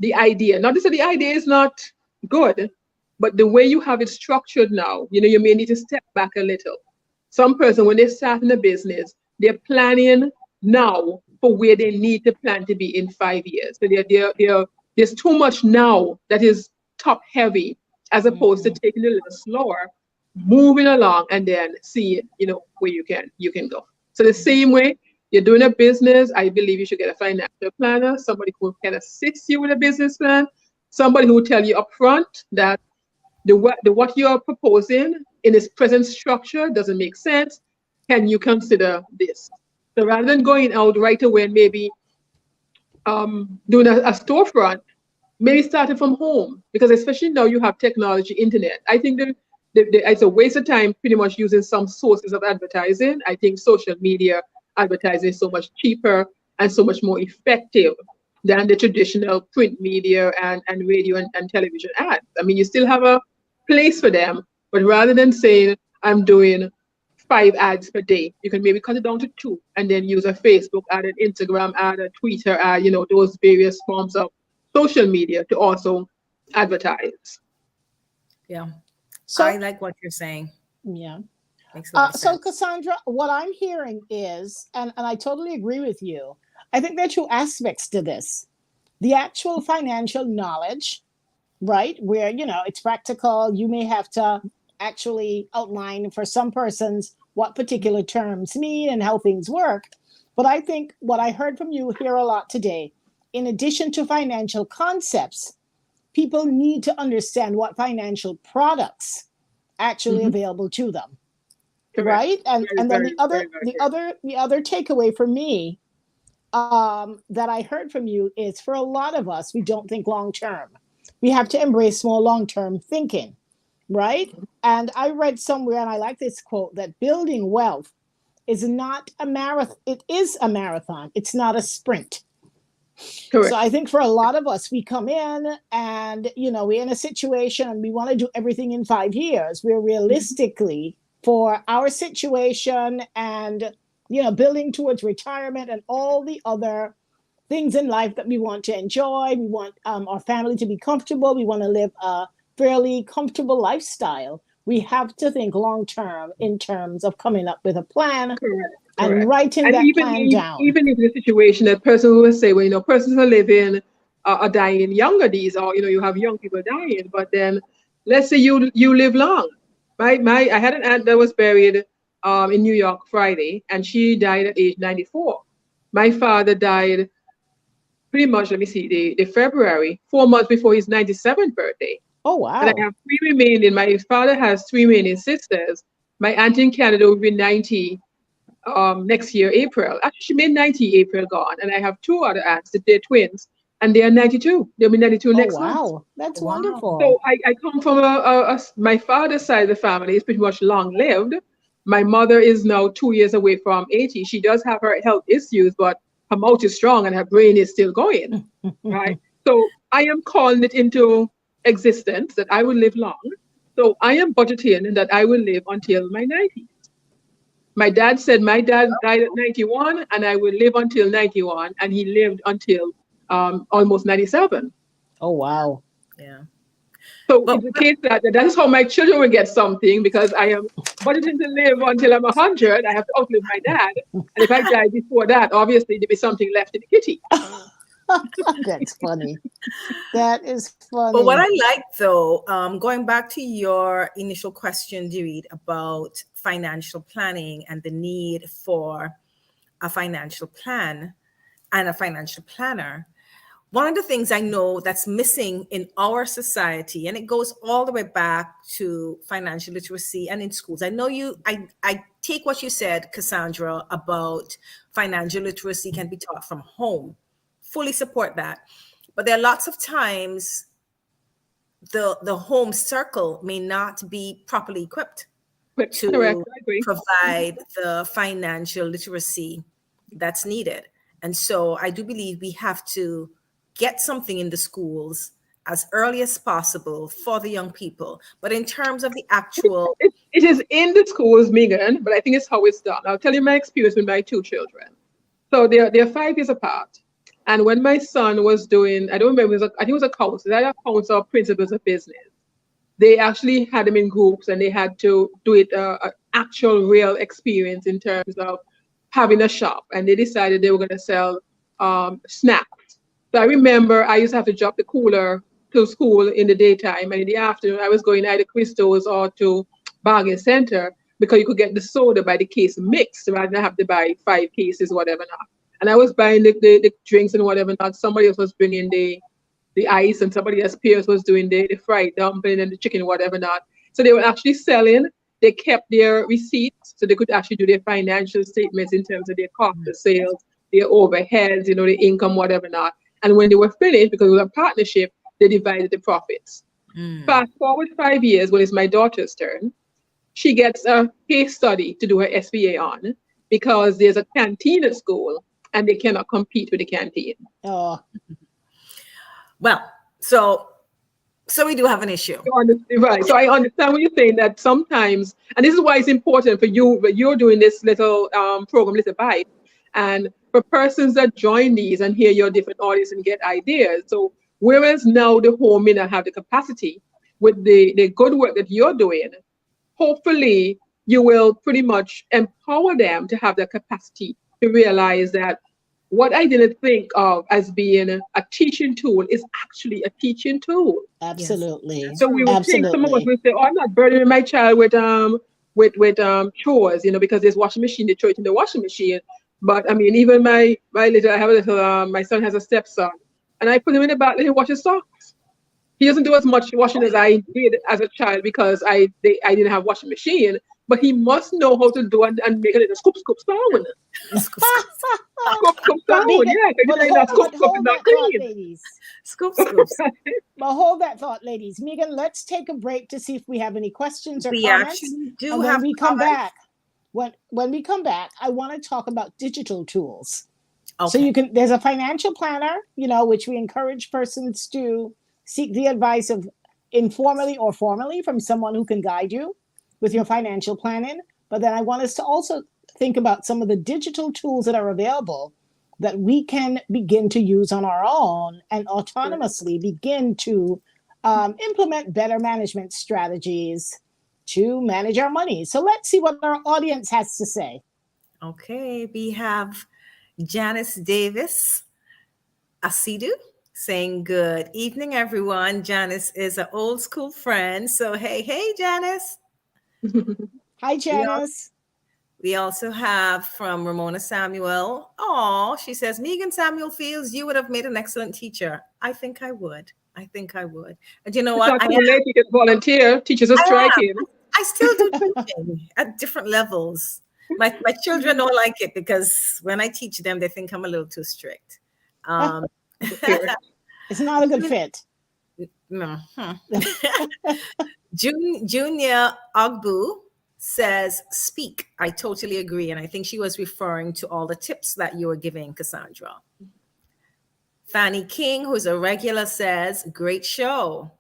[SPEAKER 3] the idea, not to say the idea is not good, but the way you have it structured now, you may need to step back a little. Some person, when they start in a business, they're planning now for where they need to plan to be in 5 years. So there's too much now that is top heavy, as opposed to taking it a little slower, moving along, and then see, where you can go. So the same way you're doing a business, I believe you should get a financial planner, somebody who can assist you with a business plan, somebody who will tell you upfront that what you're proposing in its present structure doesn't make sense. Can you consider this? So rather than going out right away and maybe doing a storefront, maybe starting from home, because especially now you have technology, internet. I think it's a waste of time pretty much using some sources of advertising. I think social media advertising is so much cheaper and so much more effective than the traditional print media and radio and television ads. I mean, you still have a place for them, but rather than saying, I'm doing 5 ads per day, you can maybe cut it down to 2 and then use a Facebook ad, an Instagram ad, a Twitter ad, those various forms of social media to also advertise.
[SPEAKER 2] Yeah. So I like what you're saying.
[SPEAKER 1] Yeah.
[SPEAKER 2] Makes a lot of sense.
[SPEAKER 1] So Cassandra, what I'm hearing is, and I totally agree with you, I think there are 2 aspects to this. The actual financial knowledge, right? Where, it's practical. You may have to actually outline for some persons what particular terms mean and how things work. But I think what I heard from you here a lot today, in addition to financial concepts, people need to understand what financial products actually available to them. Correct. Right? And then the other takeaway for me that I heard from you is, for a lot of us, we don't think long term. We have to embrace more long term thinking. right? And I read somewhere, and I like this quote, that building wealth is not a marathon. It is a marathon. It's not a sprint. So
[SPEAKER 3] Correct.
[SPEAKER 1] I think for a lot of us, we come in and, we're in a situation and we want to do everything in 5 years. We're realistically, for our situation and, building towards retirement and all the other things in life that we want to enjoy. We want our family to be comfortable. We want to live a fairly comfortable lifestyle. We have to think long term in terms of coming up with a plan.
[SPEAKER 3] Correct.
[SPEAKER 1] And
[SPEAKER 3] Correct.
[SPEAKER 1] writing
[SPEAKER 3] And
[SPEAKER 1] that plan down.
[SPEAKER 3] even in the situation that person will say, well, persons are living, are dying younger these, or you have young people dying, but then let's say you live long. I had an aunt that was buried in New York Friday, and she died at age 94. My father died pretty much, let me see, the February, 4 months before his 97th birthday.
[SPEAKER 1] Oh, wow.
[SPEAKER 3] And I have three remaining. My father has three remaining sisters. My aunt in Canada will be 90 next year, April. Actually, she made 90 April gone. And I have two other aunts, they're twins, and they are 92. They'll be 92 next month.
[SPEAKER 1] Wow, that's
[SPEAKER 2] Wow.
[SPEAKER 1] wonderful.
[SPEAKER 3] So I come from my father's side of the family is pretty much long lived. My mother is now 2 years away from 80. She does have her health issues, but her mouth is strong and her brain is still going, right? So I am calling it into existence that I will live long. So I am budgeting that I will live until my 90s. My dad said my dad died at 91 and I will live until 91, and he lived until almost 97.
[SPEAKER 1] Oh, wow.
[SPEAKER 2] Yeah.
[SPEAKER 3] So it's the case that is how my children will get something, because I am budgeting to live until I'm 100. I have to outlive my dad. And if I die before that, obviously there'll be something left in the kitty.
[SPEAKER 1] That's funny. That is funny.
[SPEAKER 2] But what I like, though, going back to your initial question, Jared, about financial planning and the need for a financial plan and a financial planner, one of the things I know that's missing in our society, and it goes all the way back to financial literacy and in schools. I know I take what you said, Cassandra, about financial literacy can be taught from home. Fully support that. But there are lots of times the home circle may not be properly equipped to provide the financial literacy that's needed. And so I do believe we have to get something in the schools as early as possible for the young people. But in terms of the actual...
[SPEAKER 3] It is in the schools, Megan, but I think it's how it's done. I'll tell you my experience with my two children. So they're 5 years apart. And when my son was doing, I don't remember, I think it was a council, either council or principles of business. They actually had them in groups and they had to do it an actual real experience in terms of having a shop. And they decided they were going to sell snacks. So I remember I used to have to drop the cooler to school in the daytime, and in the afternoon I was going either Christo's or to Bargain Center, because you could get the soda by the case mixed rather than have to buy 5 cases, whatever not. And I was buying the drinks and whatever not. Somebody else was bringing the ice, and somebody else, peers, was doing the fried dumpling and the chicken, whatever not. So they were actually selling. They kept their receipts so they could actually do their financial statements in terms of their cost of sales, their overheads, the income, whatever not. And when they were finished, because it was a partnership, they divided the profits. Fast forward 5 years, when it's my daughter's turn, she gets a case study to do her SBA on, because there's a canteen at school and they cannot compete with the canteen.
[SPEAKER 1] Oh.
[SPEAKER 2] Well, so we do have an issue.
[SPEAKER 3] Right. So I understand what you're saying, that sometimes, and this is why it's important for you, but you're doing this little program, Little Byte, and for persons that join these and hear your different audience and get ideas. So whereas now the home may not have the capacity, with the good work that you're doing, hopefully you will pretty much empower them to have the capacity to realize that what I didn't think of as being a teaching tool is actually a teaching tool.
[SPEAKER 1] Absolutely.
[SPEAKER 3] Yes. So we would think, some of us would say, oh, I'm not burdening my child with chores, because there's washing machine, they throw it in the washing machine. But I mean, even I have a little, my son has a stepson, and I put him in the bath, let him wash his socks. He doesn't do as much washing as I did as a child, because I didn't have washing machine. but he must know how to do and make it in a scoop sound.
[SPEAKER 2] Scoop,
[SPEAKER 3] Scoop
[SPEAKER 1] But
[SPEAKER 3] sound,
[SPEAKER 1] Megan,
[SPEAKER 3] yeah. Because you know, that scoop is
[SPEAKER 1] hold
[SPEAKER 3] not
[SPEAKER 1] that thought,
[SPEAKER 3] clean.
[SPEAKER 1] ladies.
[SPEAKER 2] scoop, scoops.
[SPEAKER 1] But hold that thought, ladies. Megan, let's take a break to see if we have any questions or
[SPEAKER 2] We
[SPEAKER 1] comments.
[SPEAKER 2] actually do
[SPEAKER 1] And when
[SPEAKER 2] have
[SPEAKER 1] we come
[SPEAKER 2] comments.
[SPEAKER 1] back, when we come back, I want to talk about digital tools. So
[SPEAKER 2] Okay.
[SPEAKER 1] you can, there's a financial planner, which we encourage persons to seek the advice of informally or formally from someone who can guide you with your financial planning. But then I want us to also think about some of the digital tools that are available that we can begin to use on our own and autonomously begin to implement better management strategies to manage our money. So let's see what our audience has to say.
[SPEAKER 2] Okay. We have Janice Davis Asidu saying, good evening, everyone. Janice is an old school friend. So, hey, Janice.
[SPEAKER 1] Hi, Janice.
[SPEAKER 2] We also have from Ramona Samuel. Oh, she says, Megan Samuel feels you would have made an excellent teacher. I think I would. And you know
[SPEAKER 3] It's
[SPEAKER 2] what?
[SPEAKER 3] not too late. You can volunteer. Teachers are striking.
[SPEAKER 2] I still do teaching at different levels. My children don't like it because when I teach them, they think I'm a little too strict.
[SPEAKER 1] It's not a good fit.
[SPEAKER 2] No. Junior Ogbu says, speak. I totally agree. And I think she was referring to all the tips that you were giving, Cassandra. Fanny King, who's a regular, says, great show.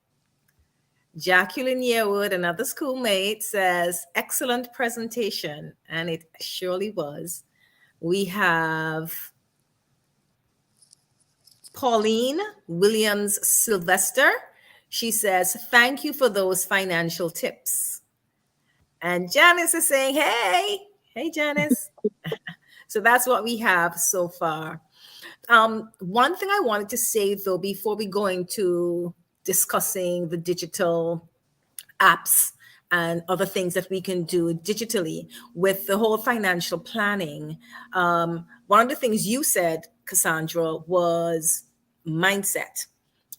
[SPEAKER 2] Jacqueline Yearwood, another schoolmate, says, excellent presentation. And it surely was. We have Pauline Williams Sylvester. She says, thank you for those financial tips. And Janice is saying, hey, Janice. So that's what we have so far. One thing I wanted to say, though, before we go into discussing the digital apps and other things that we can do digitally with the whole financial planning, one of the things you said, Cassandra, was mindset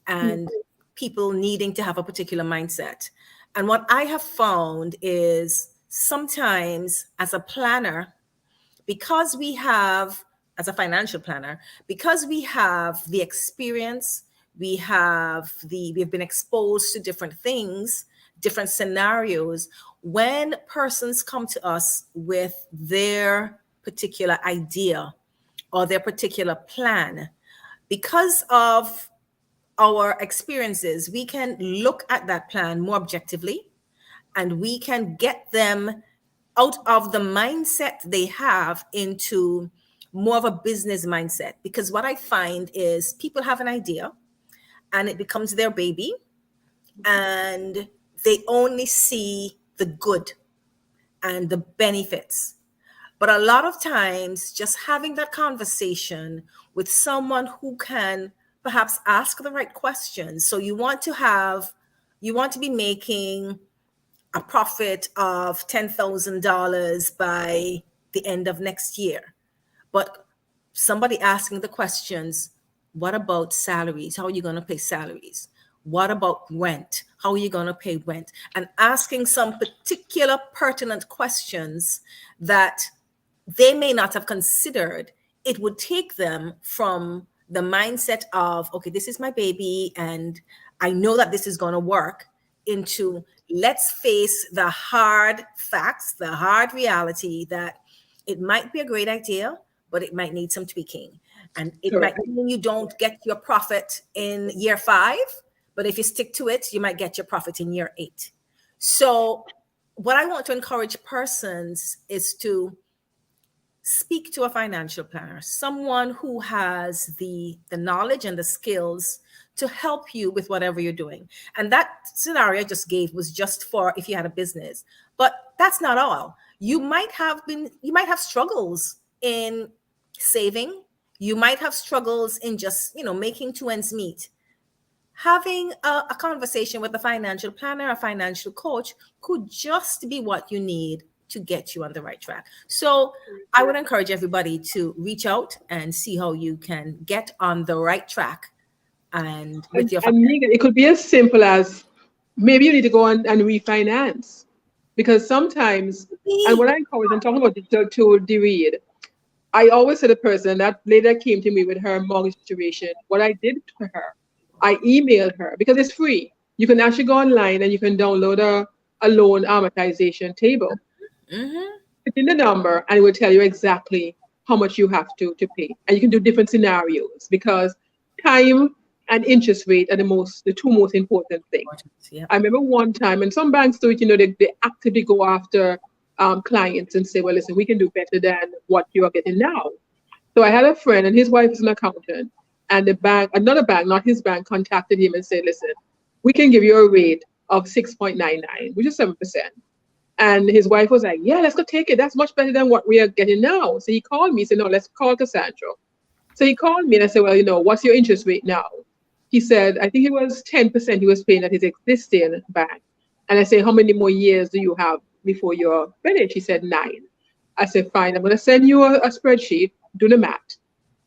[SPEAKER 2] and people needing to have a particular mindset. And what I have found is sometimes as a planner, because we have, as a financial planner, because we have the experience, we've been exposed to different things, different scenarios, when persons come to us with their particular idea or their particular plan, because of our experiences, we can look at that plan more objectively and we can get them out of the mindset they have into more of a business mindset. Because what I find is people have an idea and it becomes their baby and they only see the good and the benefits. But a lot of times, just having that conversation with someone who can perhaps ask the right questions. So you want to be making a profit of $10,000 by the end of next year. But somebody asking the questions, what about salaries? How are you going to pay salaries? What about rent? How are you going to pay rent? And asking some particular pertinent questions that they may not have considered, it would take them from the mindset of, okay, this is my baby and I know that this is going to work, into let's face the hard facts, the hard reality that it might be a great idea, but it might need some tweaking. And it might mean you don't get your profit in year 5, but if you stick to it, you might get your profit in year 8. So what I want to encourage persons is to speak to a financial planner, someone who has the knowledge and the skills to help you with whatever you're doing. And that scenario I just gave was just for if you had a business, but that's not all. You might have struggles in saving. You might have struggles in just, making 2 ends meet. Having a conversation with a financial planner, a financial coach could just be what you need to get you on the right track. So I would encourage everybody to reach out and see how you can get on the right track. And with your
[SPEAKER 3] Megan, it could be as simple as maybe you need to go on and refinance, because sometimes And when I encourage, I'm talking about digital tool, the read. I always say to the person that lady that came to me with her mortgage situation, what I did to her, I emailed her because it's free. You can actually go online and you can download a loan amortization table.
[SPEAKER 2] Mm-hmm.
[SPEAKER 3] Put in the number and it will tell you exactly how much you have to pay. And you can do different scenarios because time and interest rate are the two most important things.
[SPEAKER 2] Yeah.
[SPEAKER 3] I remember one time, and some banks do it, they actively go after clients and say, well, listen, we can do better than what you are getting now. So I had a friend and his wife is an accountant, and the bank, another bank, not his bank, contacted him and said, listen, we can give you a rate of 6.99, which is 7%. And his wife was like, yeah, let's go take it. That's much better than what we are getting now. So he called me, said, no, let's call Cassandra. So he called me and I said, well, what's your interest rate now? He said, I think it was 10% he was paying at his existing bank. And I said, how many more years do you have before you're finished? He said, 9. I said, fine, I'm going to send you a spreadsheet, do the math.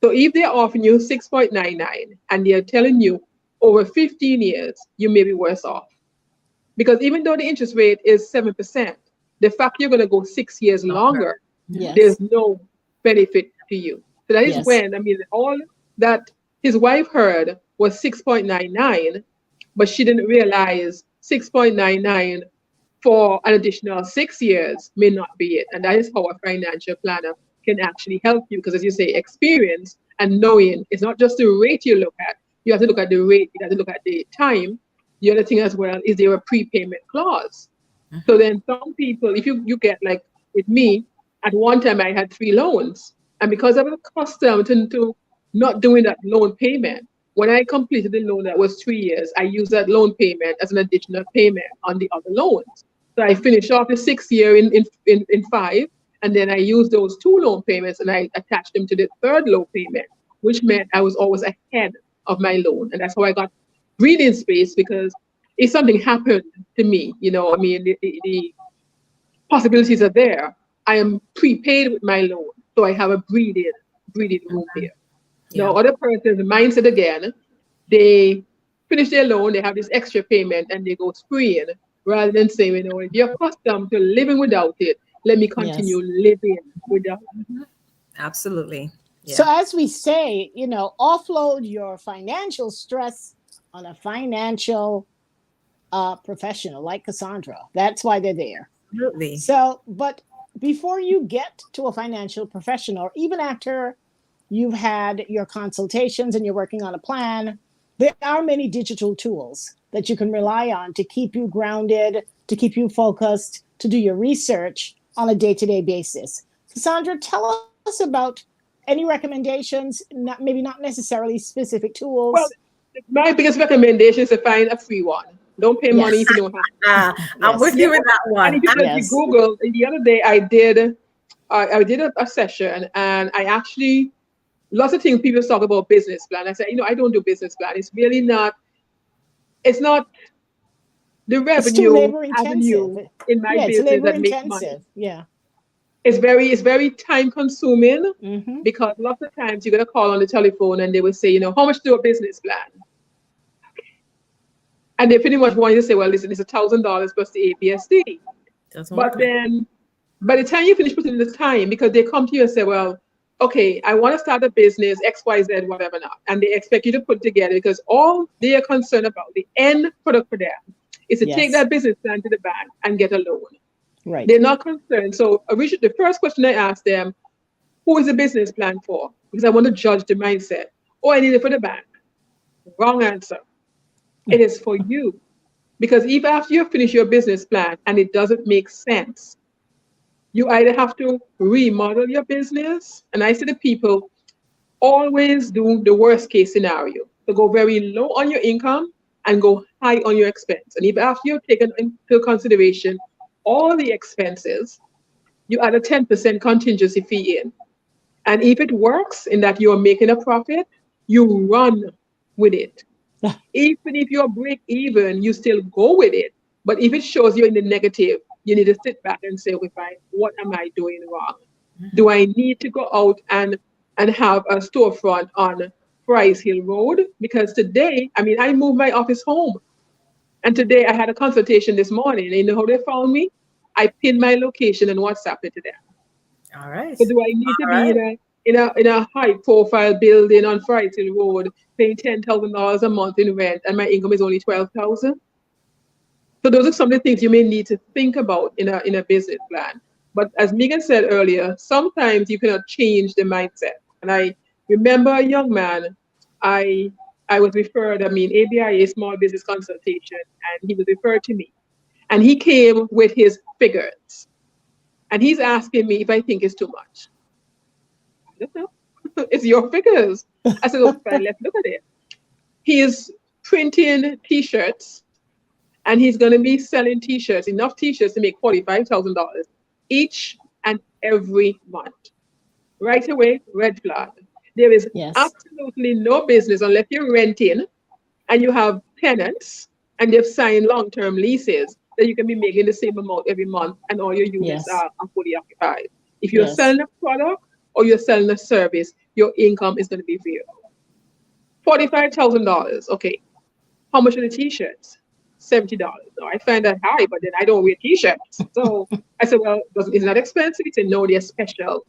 [SPEAKER 3] So if they're offering you 6.99 and they're telling you over 15 years, you may be worse off. Because even though the interest rate is 7%, the fact you're going to go 6 years longer,
[SPEAKER 1] Yes.
[SPEAKER 3] there's no benefit to you. So that is
[SPEAKER 1] Yes.
[SPEAKER 3] when, all that his wife heard was 6.99, but she didn't realize 6.99 for an additional 6 years may not be it. And that is how a financial planner can actually help you. Because as you say, experience and knowing is not just the rate you look at. You have to look at the rate, you have to look at the time. The other thing as well is there a prepayment clause. So then some people, if you get like with me, at one time I had 3 loans. And because I was accustomed to not doing that loan payment, when I completed the loan that was 3 years, I used that loan payment as an additional payment on the other loans. So I finished off the 6th year in 5, and then I used those 2 loan payments and I attached them to the 3rd loan payment, which meant I was always ahead of my loan. And that's how I got breathing space, because if something happened to me, the possibilities are there. I am prepaid with my loan, so I have a breathing room here.
[SPEAKER 2] Yeah.
[SPEAKER 3] Now, other person's mindset again, they finish their loan, they have this extra payment, and they go spreeing, rather than saying, if you're accustomed to living without it, let me continue living without it.
[SPEAKER 2] Absolutely. Yeah.
[SPEAKER 1] So as we say, offload your financial stress on a financial professional like Cassandra. That's why they're there.
[SPEAKER 2] Absolutely.
[SPEAKER 1] So, but before you get to a financial professional, even after you've had your consultations and you're working on a plan, there are many digital tools that you can rely on to keep you grounded, to keep you focused, to do your research on a day-to-day basis. Cassandra, tell us about any recommendations, maybe not necessarily specific tools.
[SPEAKER 3] Well, my biggest recommendation is to find a free one. Don't pay money if you don't have to.
[SPEAKER 2] I'm with you with that one.
[SPEAKER 3] And if you Google, the other day I did a session, and I actually, lots of things people talk about business plan. I said, I don't do business plan. It's really not, it's not the revenue avenue in my business that makes money.
[SPEAKER 1] Yeah.
[SPEAKER 3] It's very time consuming, because lots of times you're going to call on the telephone and they will say, how much do a business plan? And they pretty much want you to say, well, listen, it's $1,000 plus the ABSD. But then by the time you finish putting in the time, because they come to you and say, well, okay, I want to start a business, XYZ, whatever not. And they expect you to put together, because all they are concerned about, the end product for them, is to take that business plan to the bank and get a loan.
[SPEAKER 1] Right.
[SPEAKER 3] They're not concerned. So the first question I asked them, who is the business plan for? Because I want to judge the mindset. Oh, I need it for the bank. Wrong answer. It is for you. Because if after you finish your business plan and it doesn't make sense, you either have to remodel your business, and I say to people, always do the worst case scenario. So go very low on your income and go high on your expense. And if after you've taken into consideration all the expenses, you add a 10% contingency fee in. And if it works in that you're making a profit, you run with it. Even if you're break even, you still go with it. But if it shows you're in the negative, you need to sit back and say, okay, fine, what am I doing wrong? Do I need to go out and have a storefront on Price Hill Road? Because today, I moved my office home. And today I had a consultation this morning. And you know how they found me? I pin my location and WhatsApp it to them.
[SPEAKER 2] All right.
[SPEAKER 3] So do I need to
[SPEAKER 2] All
[SPEAKER 3] be
[SPEAKER 2] right.
[SPEAKER 3] in a high profile building on Frighton Road paying $10,000 a month in rent and my income is only 12,000? So those are some of the things you may need to think about in a business plan. But as Megan said earlier, sometimes you cannot change the mindset. And I remember a young man, I was referred, ABIA, Small Business Consultation, and he was referred to me. And he came with his figures. And he's asking me if I think it's too much. I don't know. It's your figures. I said, well, fine, let's look at it. He is printing T-shirts, and he's going to be selling T-shirts, enough T-shirts to make $45,000 each and every month. Right away, red flag. There is absolutely no business unless you're renting and you have tenants and they've signed long-term leases that you can be making the same amount every month and all your units are fully occupied. If you're selling a product or you're selling a service, your income is going to be zero. $45,000. Okay. How much are the T-shirts? $70. Now, I find that high, but then I don't wear T-shirts. So I said, well, isn't that expensive? He said, no, they're special,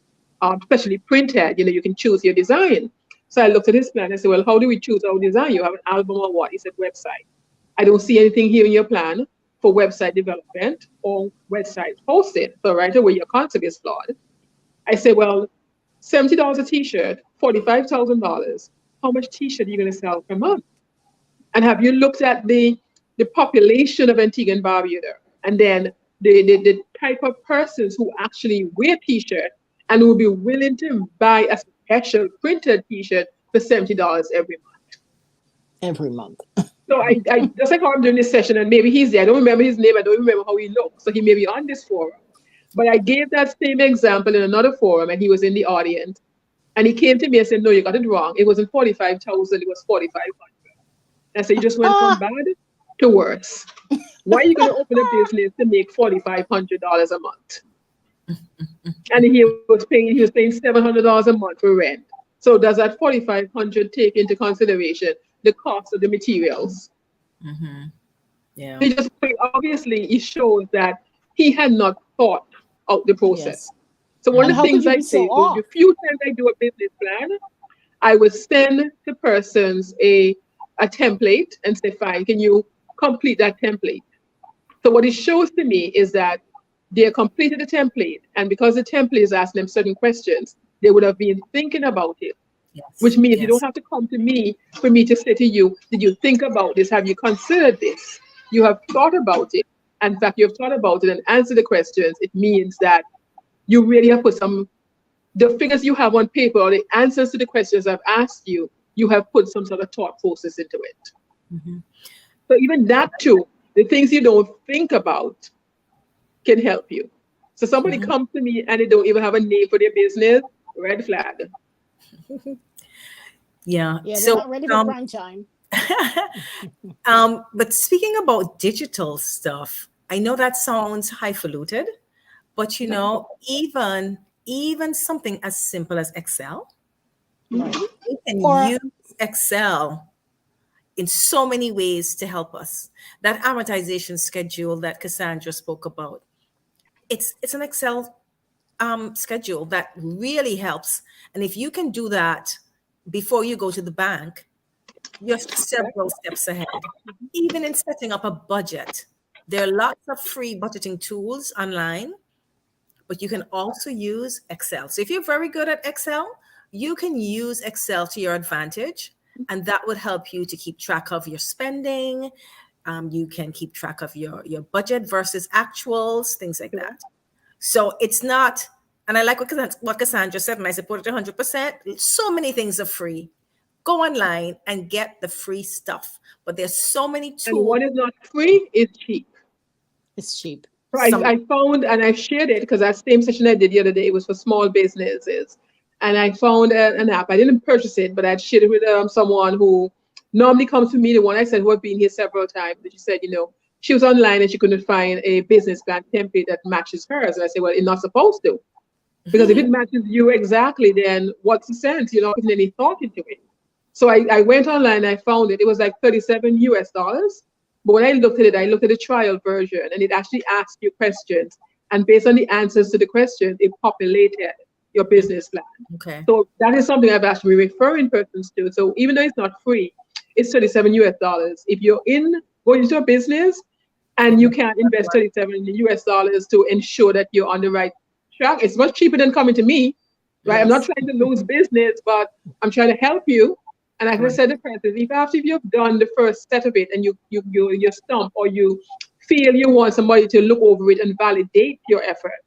[SPEAKER 3] specially printed. You can choose your design. So I looked at his plan. I said, well, how do we choose our design? You have an album or what? He said, website. I don't see anything here in your plan for website development or website hosting. So right away, your concept is flawed. I said, well, $70 a T-shirt, $45,000. How much T-shirt are you going to sell per month? And have you looked at the population of Antigua and Barbuda, and then the type of persons who actually wear T-shirt and will be willing to buy a special printed T-shirt for $70 every month?
[SPEAKER 1] Every month.
[SPEAKER 3] So I just like how I'm doing this session, and maybe he's there. I don't remember his name. I don't remember how he looks. So he may be on this forum. But I gave that same example in another forum, and he was in the audience. And he came to me and said, no, you got it wrong. It wasn't 45,000, it was 4,500. I said, you just went from bad to worse. Why are you going to open a business to make $4,500 a month? And he was paying $700 a month for rent. So does that $4,500 take into consideration the cost of the materials?
[SPEAKER 2] Mm-hmm. Yeah.
[SPEAKER 3] He just obviously it shows that he had not thought out the process. So one of the things I say, the few times I do a business plan, I would send the persons a template and say, fine, can you complete that template? So what it shows to me is that they completed the template, and because the template is asking them certain questions, they would have been thinking about it. Yes. Which means you don't have to come to me for me to say to you, did you think about this? Have you considered this? You have thought about it. In fact, you have thought about it and answered the questions. It means that you really have put the figures you have on paper or the answers to the questions I've asked you, you have put some sort of thought process into it. Mm-hmm. So even that too, the things you don't think about can help you. So somebody comes to me and they don't even have a name for their business, red flag.
[SPEAKER 2] Yeah.
[SPEAKER 1] They're not ready for prime time.
[SPEAKER 2] But speaking about digital stuff, I know that sounds highfalutin, but even something as simple as Excel, you can use Excel in so many ways to help us. That amortization schedule that Cassandra spoke about, it's an Excel schedule that really helps. And if you can do that before you go to the bank, you're several steps ahead. Even in setting up a budget, there are lots of free budgeting tools online, but you can also use Excel. So if you're very good at Excel, you can use Excel to your advantage, and that would help you to keep track of your spending. You can keep track of your budget versus actuals, things like that. So it's not, and I like what Cassandra said, and I support it 100%. So many things are free. Go online and get the free stuff. But there's so many tools.
[SPEAKER 3] And what is not free is cheap.
[SPEAKER 1] It's cheap.
[SPEAKER 3] So I found, and I shared it because that same session I did the other day, it was for small businesses. And I found an app. I didn't purchase it, but I'd shared it with someone who normally comes to me, the one I said who had been here several times. But she said, she was online and she couldn't find a business plan template that matches hers. And I said, well, it's not supposed to. Because if it matches you exactly, then what's the sense? You're not putting any thought into it. So I went online, I found it. It was like $37 US. But when I looked at it, I looked at the trial version, and it actually asked you questions. And based on the answers to the questions, it populated your business plan.
[SPEAKER 2] Okay.
[SPEAKER 3] So that is something I've actually referring persons to. So even though it's not free, it's $37 US. If you're going into a business and you can invest $37 US to ensure that you're on the right track, it's much cheaper than coming to me, right?
[SPEAKER 2] Yes.
[SPEAKER 3] I'm not trying to lose business, but I'm trying to help you. And like I said to persons, if after you've done the first set of it and you stump or you feel you want somebody to look over it and validate your effort,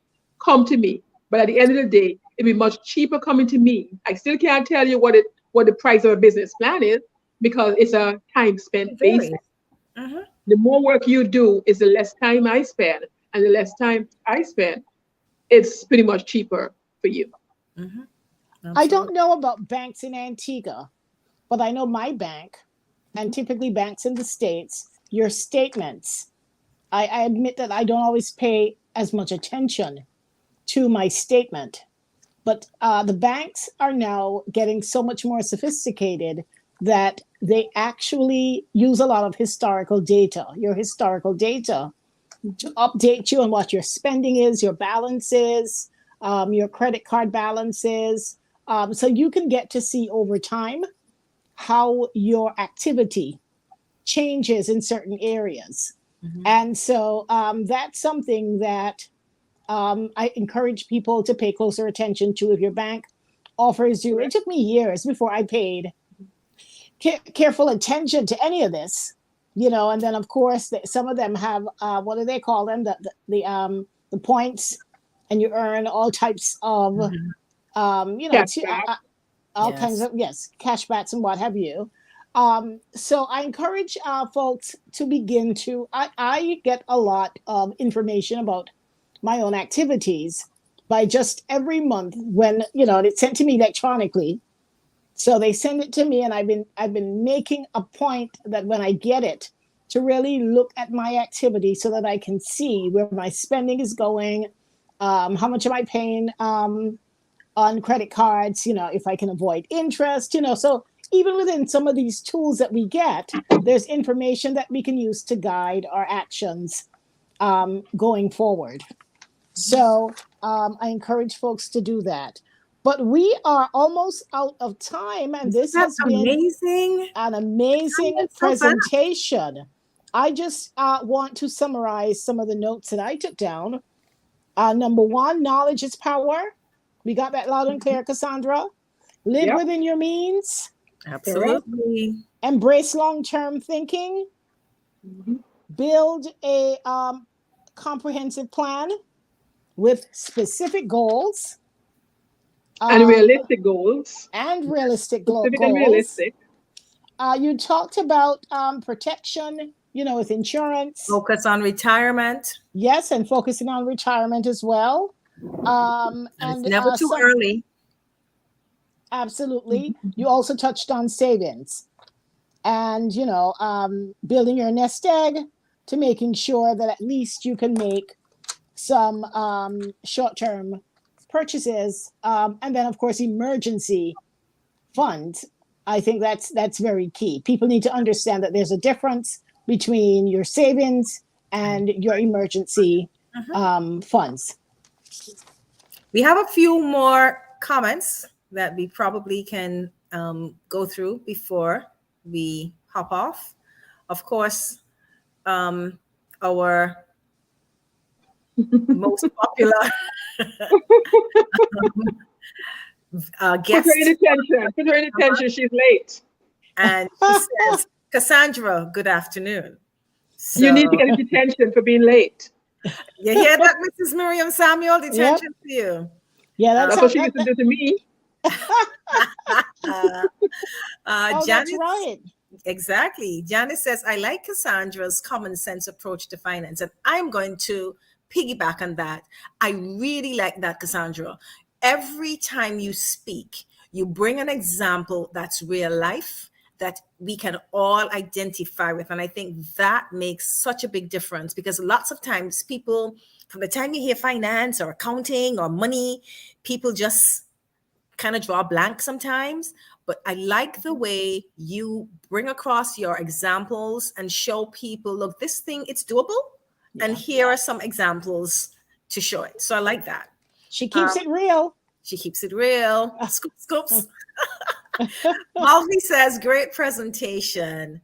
[SPEAKER 3] come to me. But at the end of the day, it'd be much cheaper coming to me. I still can't tell you what the price of a business plan is because it's a time spent basis. The more work you do is the less time I spend, and the less time I spend, it's pretty much cheaper for you.
[SPEAKER 1] I don't know about banks in Antigua, but I know my bank, and typically banks in the States, your statements. I admit that I don't always pay as much attention to my statement, but the banks are now getting so much more sophisticated that they actually use a lot of historical data, your historical data, to update you on what your spending is, your balances, your credit card balances. So you can get to see over time how your activity changes in certain areas. And so that's something that I encourage people to pay closer attention to. If your bank offers you, it took me years before I paid careful attention to any of this, and then of course some of them have what do they call them, the points, and you earn all types of all kinds of cashbacks and what have you. So I encourage folks to begin to I get a lot of information about my own activities by just every month when it's sent to me electronically. So they send it to me, and I've been making a point that when I get it, to really look at my activity so that I can see where my spending is going, how much am I paying on credit cards, if I can avoid interest, So even within some of these tools that we get, there's information that we can use to guide our actions going forward. So I encourage folks to do that. But we are almost out of time, and this has been an amazing presentation. I just want to summarize some of the notes that I took down. Number one, knowledge is power. We got that loud and clear, Cassandra. Live within your means.
[SPEAKER 2] Absolutely.
[SPEAKER 1] Embrace long-term thinking. Build a comprehensive plan with specific goals.
[SPEAKER 3] And realistic goals.
[SPEAKER 1] And realistic goals.
[SPEAKER 3] And realistic.
[SPEAKER 1] You talked about protection, with insurance.
[SPEAKER 2] Focus on retirement.
[SPEAKER 1] Yes, and focusing on retirement as well. And
[SPEAKER 2] it's never too early.
[SPEAKER 1] Absolutely. You also touched on savings and, building your nest egg to making sure that at least you can make some short-term purchases, and then of course emergency funds. I think that's very key. People need to understand that there's a difference between your savings and your emergency funds.
[SPEAKER 2] We have a few more comments that we probably can go through before we hop off. Of course, our most popular guest.
[SPEAKER 3] Put her in attention. She's late.
[SPEAKER 2] And she says, Cassandra, good afternoon. So,
[SPEAKER 3] you need to get detention for being late.
[SPEAKER 2] You hear that, Mrs. Miriam Samuel? Detention to you.
[SPEAKER 1] Yeah,
[SPEAKER 3] that's what she used to do to me.
[SPEAKER 2] Janice,
[SPEAKER 1] that's right.
[SPEAKER 2] Exactly. Janice says, I like Cassandra's common sense approach to finance, and I'm going to piggyback on that. I really like that, Cassandra. Every time you speak, you bring an example that's real life that we can all identify with. And I think that makes such a big difference, because lots of times people, from the time you hear finance or accounting or money, people just kind of draw blank sometimes. But I like the way you bring across your examples and show people, look, this thing, it's doable. Yeah. And here are some examples to show it. So I like that.
[SPEAKER 1] She keeps it real.
[SPEAKER 2] She keeps it real. Scoop, scoops. Malvi says, great presentation.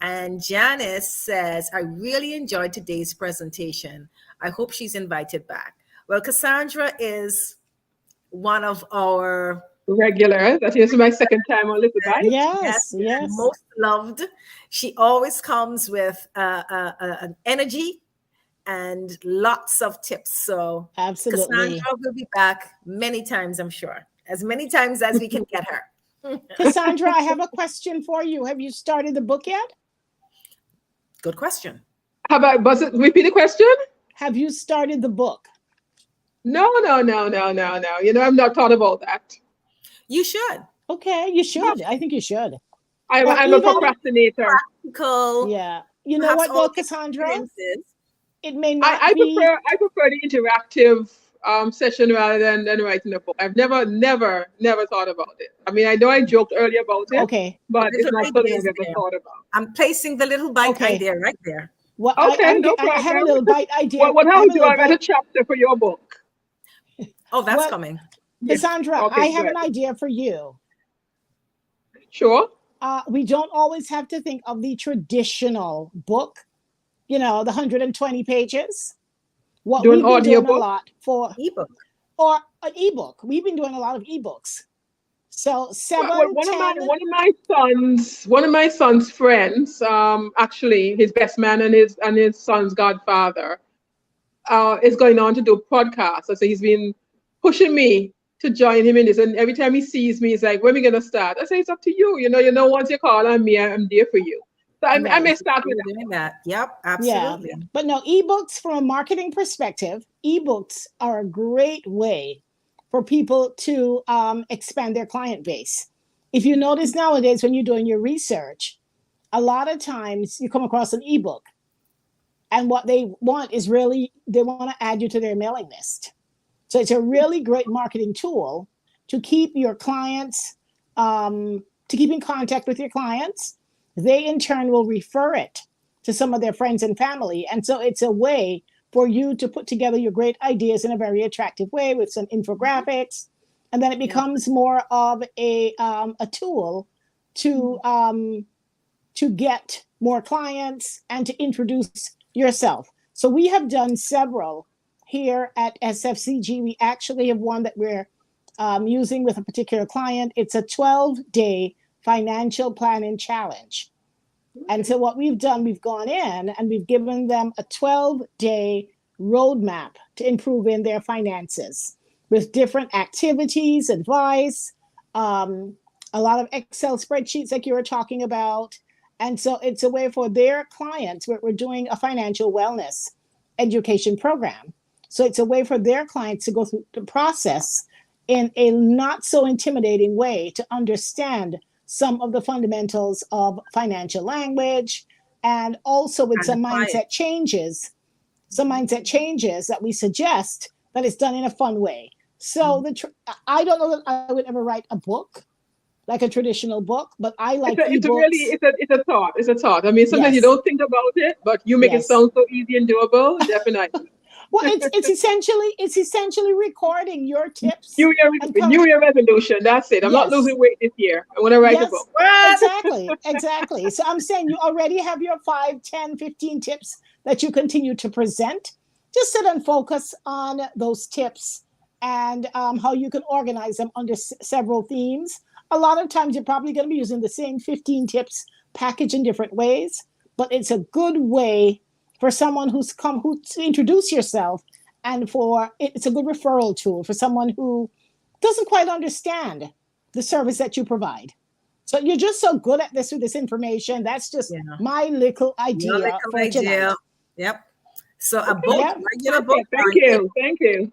[SPEAKER 2] And Janice says, I really enjoyed today's presentation. I hope she's invited back. Well, Cassandra is one of our
[SPEAKER 3] regular. That is my second time on Likkle Byte.
[SPEAKER 1] Yes.
[SPEAKER 2] Most loved. She always comes with an energy and lots of tips. So
[SPEAKER 1] absolutely,
[SPEAKER 2] Cassandra will be back many times, I'm sure. As many times as we can get her.
[SPEAKER 1] Cassandra, I have a question for you. Have you started the book yet?
[SPEAKER 2] Good question.
[SPEAKER 3] How about, repeat the question?
[SPEAKER 1] Have you started the book?
[SPEAKER 3] No. You know, I've not thought about that.
[SPEAKER 2] You should.
[SPEAKER 1] Okay, you should. I think you should.
[SPEAKER 3] I'm a procrastinator.
[SPEAKER 2] Practical.
[SPEAKER 1] Yeah. You know what, though, Cassandra? It may not
[SPEAKER 3] I
[SPEAKER 1] be.
[SPEAKER 3] I prefer the interactive session rather than writing a book. I've never thought about it. I mean, I know I joked earlier about it.
[SPEAKER 1] Okay.
[SPEAKER 3] But it's not something I've ever thought about.
[SPEAKER 2] I'm placing the little Byte idea right there.
[SPEAKER 1] Well,
[SPEAKER 3] okay, no
[SPEAKER 1] I have a little Byte idea.
[SPEAKER 3] What how do I write a chapter for your book?
[SPEAKER 2] Oh, that's coming.
[SPEAKER 1] Cassandra,
[SPEAKER 3] okay,
[SPEAKER 1] I have an idea for you.
[SPEAKER 3] Sure.
[SPEAKER 1] We don't always have to think of the traditional book, you know, the 120 pages. What we've been doing a lot for
[SPEAKER 2] ebook
[SPEAKER 1] or an ebook. We've been doing a lot of ebooks. So
[SPEAKER 3] one of my son's friends, actually his best man and his son's godfather, is going on to do podcasts. So he's been pushing me to join him in this. And every time he sees me, he's like, when are we gonna start? I say, it's up to you. You know, once you call on me, I'm there for you. So I may start with
[SPEAKER 2] that. Yep, absolutely.
[SPEAKER 1] Yeah. But no, ebooks from a marketing perspective, ebooks are a great way for people to expand their client base. If you notice nowadays when you're doing your research, a lot of times you come across an ebook, and what they want is really, they want to add you to their mailing list. So it's a really great marketing tool to keep your clients, to keep in contact with your clients. They in turn will refer it to some of their friends and family. And so it's a way for you to put together your great ideas in a very attractive way with some infographics. And then it becomes more of a tool to get more clients and to introduce yourself. So we have done several here at SFCG. We actually have one that we're using with a particular client. It's a 12-day financial planning challenge. And so what we've done, we've gone in and we've given them a 12-day roadmap to improve in their finances with different activities, advice, a lot of Excel spreadsheets like you were talking about. And so it's a way for their clients, we're doing a financial wellness education program. So it's a way for their clients to go through the process in a not so intimidating way to understand some of the fundamentals of financial language, and also with some mindset changes that we suggest that it's done in a fun way. So I don't know that I would ever write a book, like a traditional book, but I like ebooks.
[SPEAKER 3] It's a thought. I mean, sometimes you don't think about it, but you make it sound so easy and doable. Definitely.
[SPEAKER 1] Well, it's essentially recording your tips.
[SPEAKER 3] New Year resolution. That's it. I'm not losing weight this year. I want to write a book.
[SPEAKER 1] Exactly. So I'm saying you already have your 5, 10, 15 tips that you continue to present. Just sit and focus on those tips and how you can organize them under several themes. A lot of times you're probably going to be using the same 15 tips packaged in different ways, but it's a good way for someone who's come to introduce yourself, and it's a good referral tool for someone who doesn't quite understand the service that you provide. So you're just so good at this with this information. That's just my little idea for tonight.
[SPEAKER 2] Yep. So a book, regular book.
[SPEAKER 3] Thank you.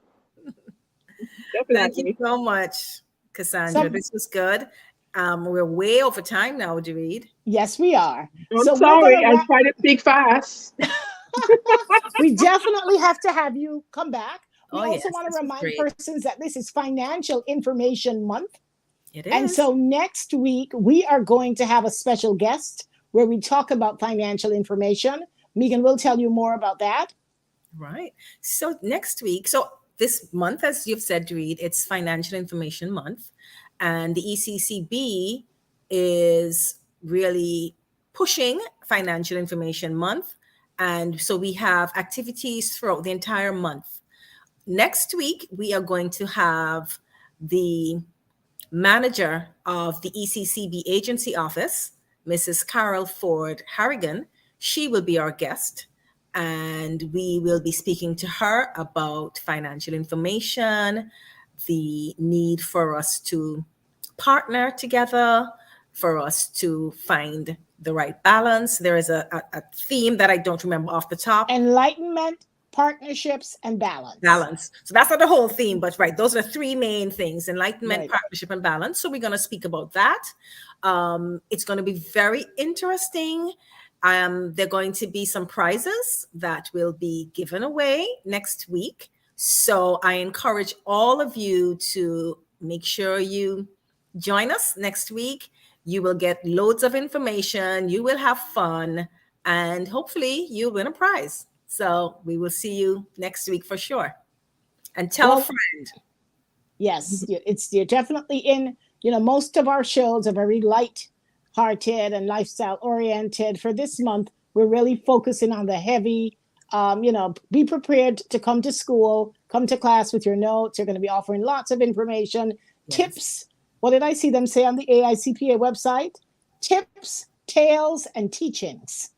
[SPEAKER 3] Definitely.
[SPEAKER 2] Thank you so much, Cassandra. This was good. We're way over time now, Jareed.
[SPEAKER 1] Yes, we are.
[SPEAKER 3] I'm sorry. I try to speak fast.
[SPEAKER 1] We definitely have to have you come back. We also
[SPEAKER 2] yes,
[SPEAKER 1] want to remind persons that this is Financial Information Month.
[SPEAKER 2] It is.
[SPEAKER 1] And so next week, we are going to have a special guest where we talk about financial information. Megan will tell you more about that.
[SPEAKER 2] Right. So next week, so this month, as you've said, Reed, it's Financial Information Month, and the ECCB is really pushing Financial Information Month. And so we have activities throughout the entire month. Next week, we are going to have the manager of the ECCB agency office, Mrs. Carol Ford Harrigan. She will be our guest, and we will be speaking to her about financial information, the need for us to partner together, for us to find the right balance. There is a theme that I don't remember off the top.
[SPEAKER 1] Enlightenment, partnerships, and balance.
[SPEAKER 2] So that's not the whole theme, but right, those are the three main things: enlightenment,
[SPEAKER 1] Right.
[SPEAKER 2] partnership, and balance. So we're going to speak about that. It's going to be very interesting. There are going to be some prizes that will be given away next week. So I encourage all of you to make sure you join us next week. You will get loads of information, you will have fun, and hopefully you'll win a prize. So we will see you next week for sure. And tell a friend.
[SPEAKER 1] Yes, you're definitely in. Most of our shows are very light-hearted and lifestyle-oriented. For this month, we're really focusing on the heavy. Be prepared to come to school, come to class with your notes. You're going to be offering lots of information, tips. What did I see them say on the AICPA website? Tips, tales, and teachings.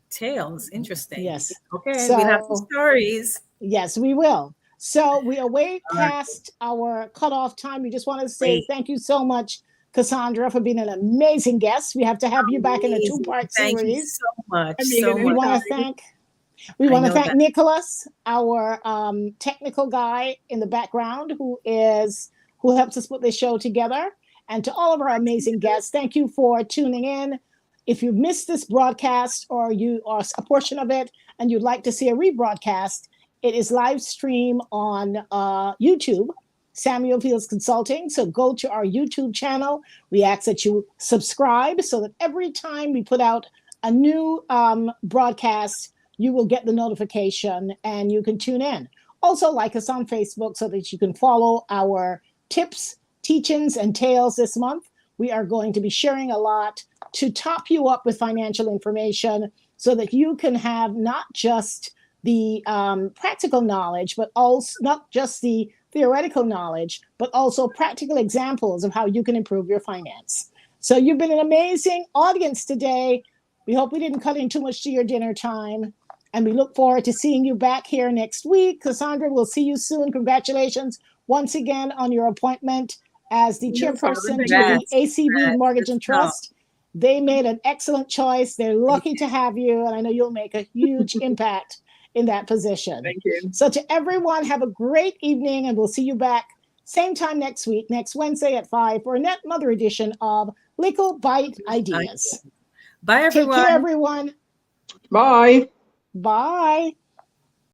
[SPEAKER 2] Tales, interesting.
[SPEAKER 1] Yes.
[SPEAKER 2] Okay,
[SPEAKER 1] So,
[SPEAKER 2] we'll have some stories.
[SPEAKER 1] Yes, we will. So we are way past our cutoff time. We just want to say thank you so much, Cassandra, for being an amazing guest. We have to have you back in a two-part series.
[SPEAKER 2] Thank you so much.
[SPEAKER 1] We want to thank Nicholas, our technical guy in the background, who helps us put this show together. And to all of our amazing guests, thank you for tuning in. If you've missed this broadcast or you are a portion of it and you'd like to see a rebroadcast, it is live stream on YouTube, Samuel Fields Consulting. So go to our YouTube channel. We ask that you subscribe so that every time we put out a new broadcast, you will get the notification and you can tune in. Also, like us on Facebook so that you can follow our tips, teachings, and tales this month. We are going to be sharing a lot to top you up with financial information so that you can have not just the practical knowledge, but also not just the theoretical knowledge, but also practical examples of how you can improve your finance. So you've been an amazing audience today. We hope we didn't cut in too much to your dinner time. And we look forward to seeing you back here next week. Cassandra, we'll see you soon. Congratulations once again on your appointment as the chairperson to the ACB Mortgage and Trust. They made an excellent choice. They're lucky to have you. And I know you'll make a huge impact in that position.
[SPEAKER 3] Thank you.
[SPEAKER 1] So to everyone, have a great evening, and we'll see you back same time next week, next Wednesday at 5 for another edition of Likkle Byte Ideas.
[SPEAKER 2] Bye, everyone.
[SPEAKER 1] Take care, everyone.
[SPEAKER 3] Bye.
[SPEAKER 1] Bye.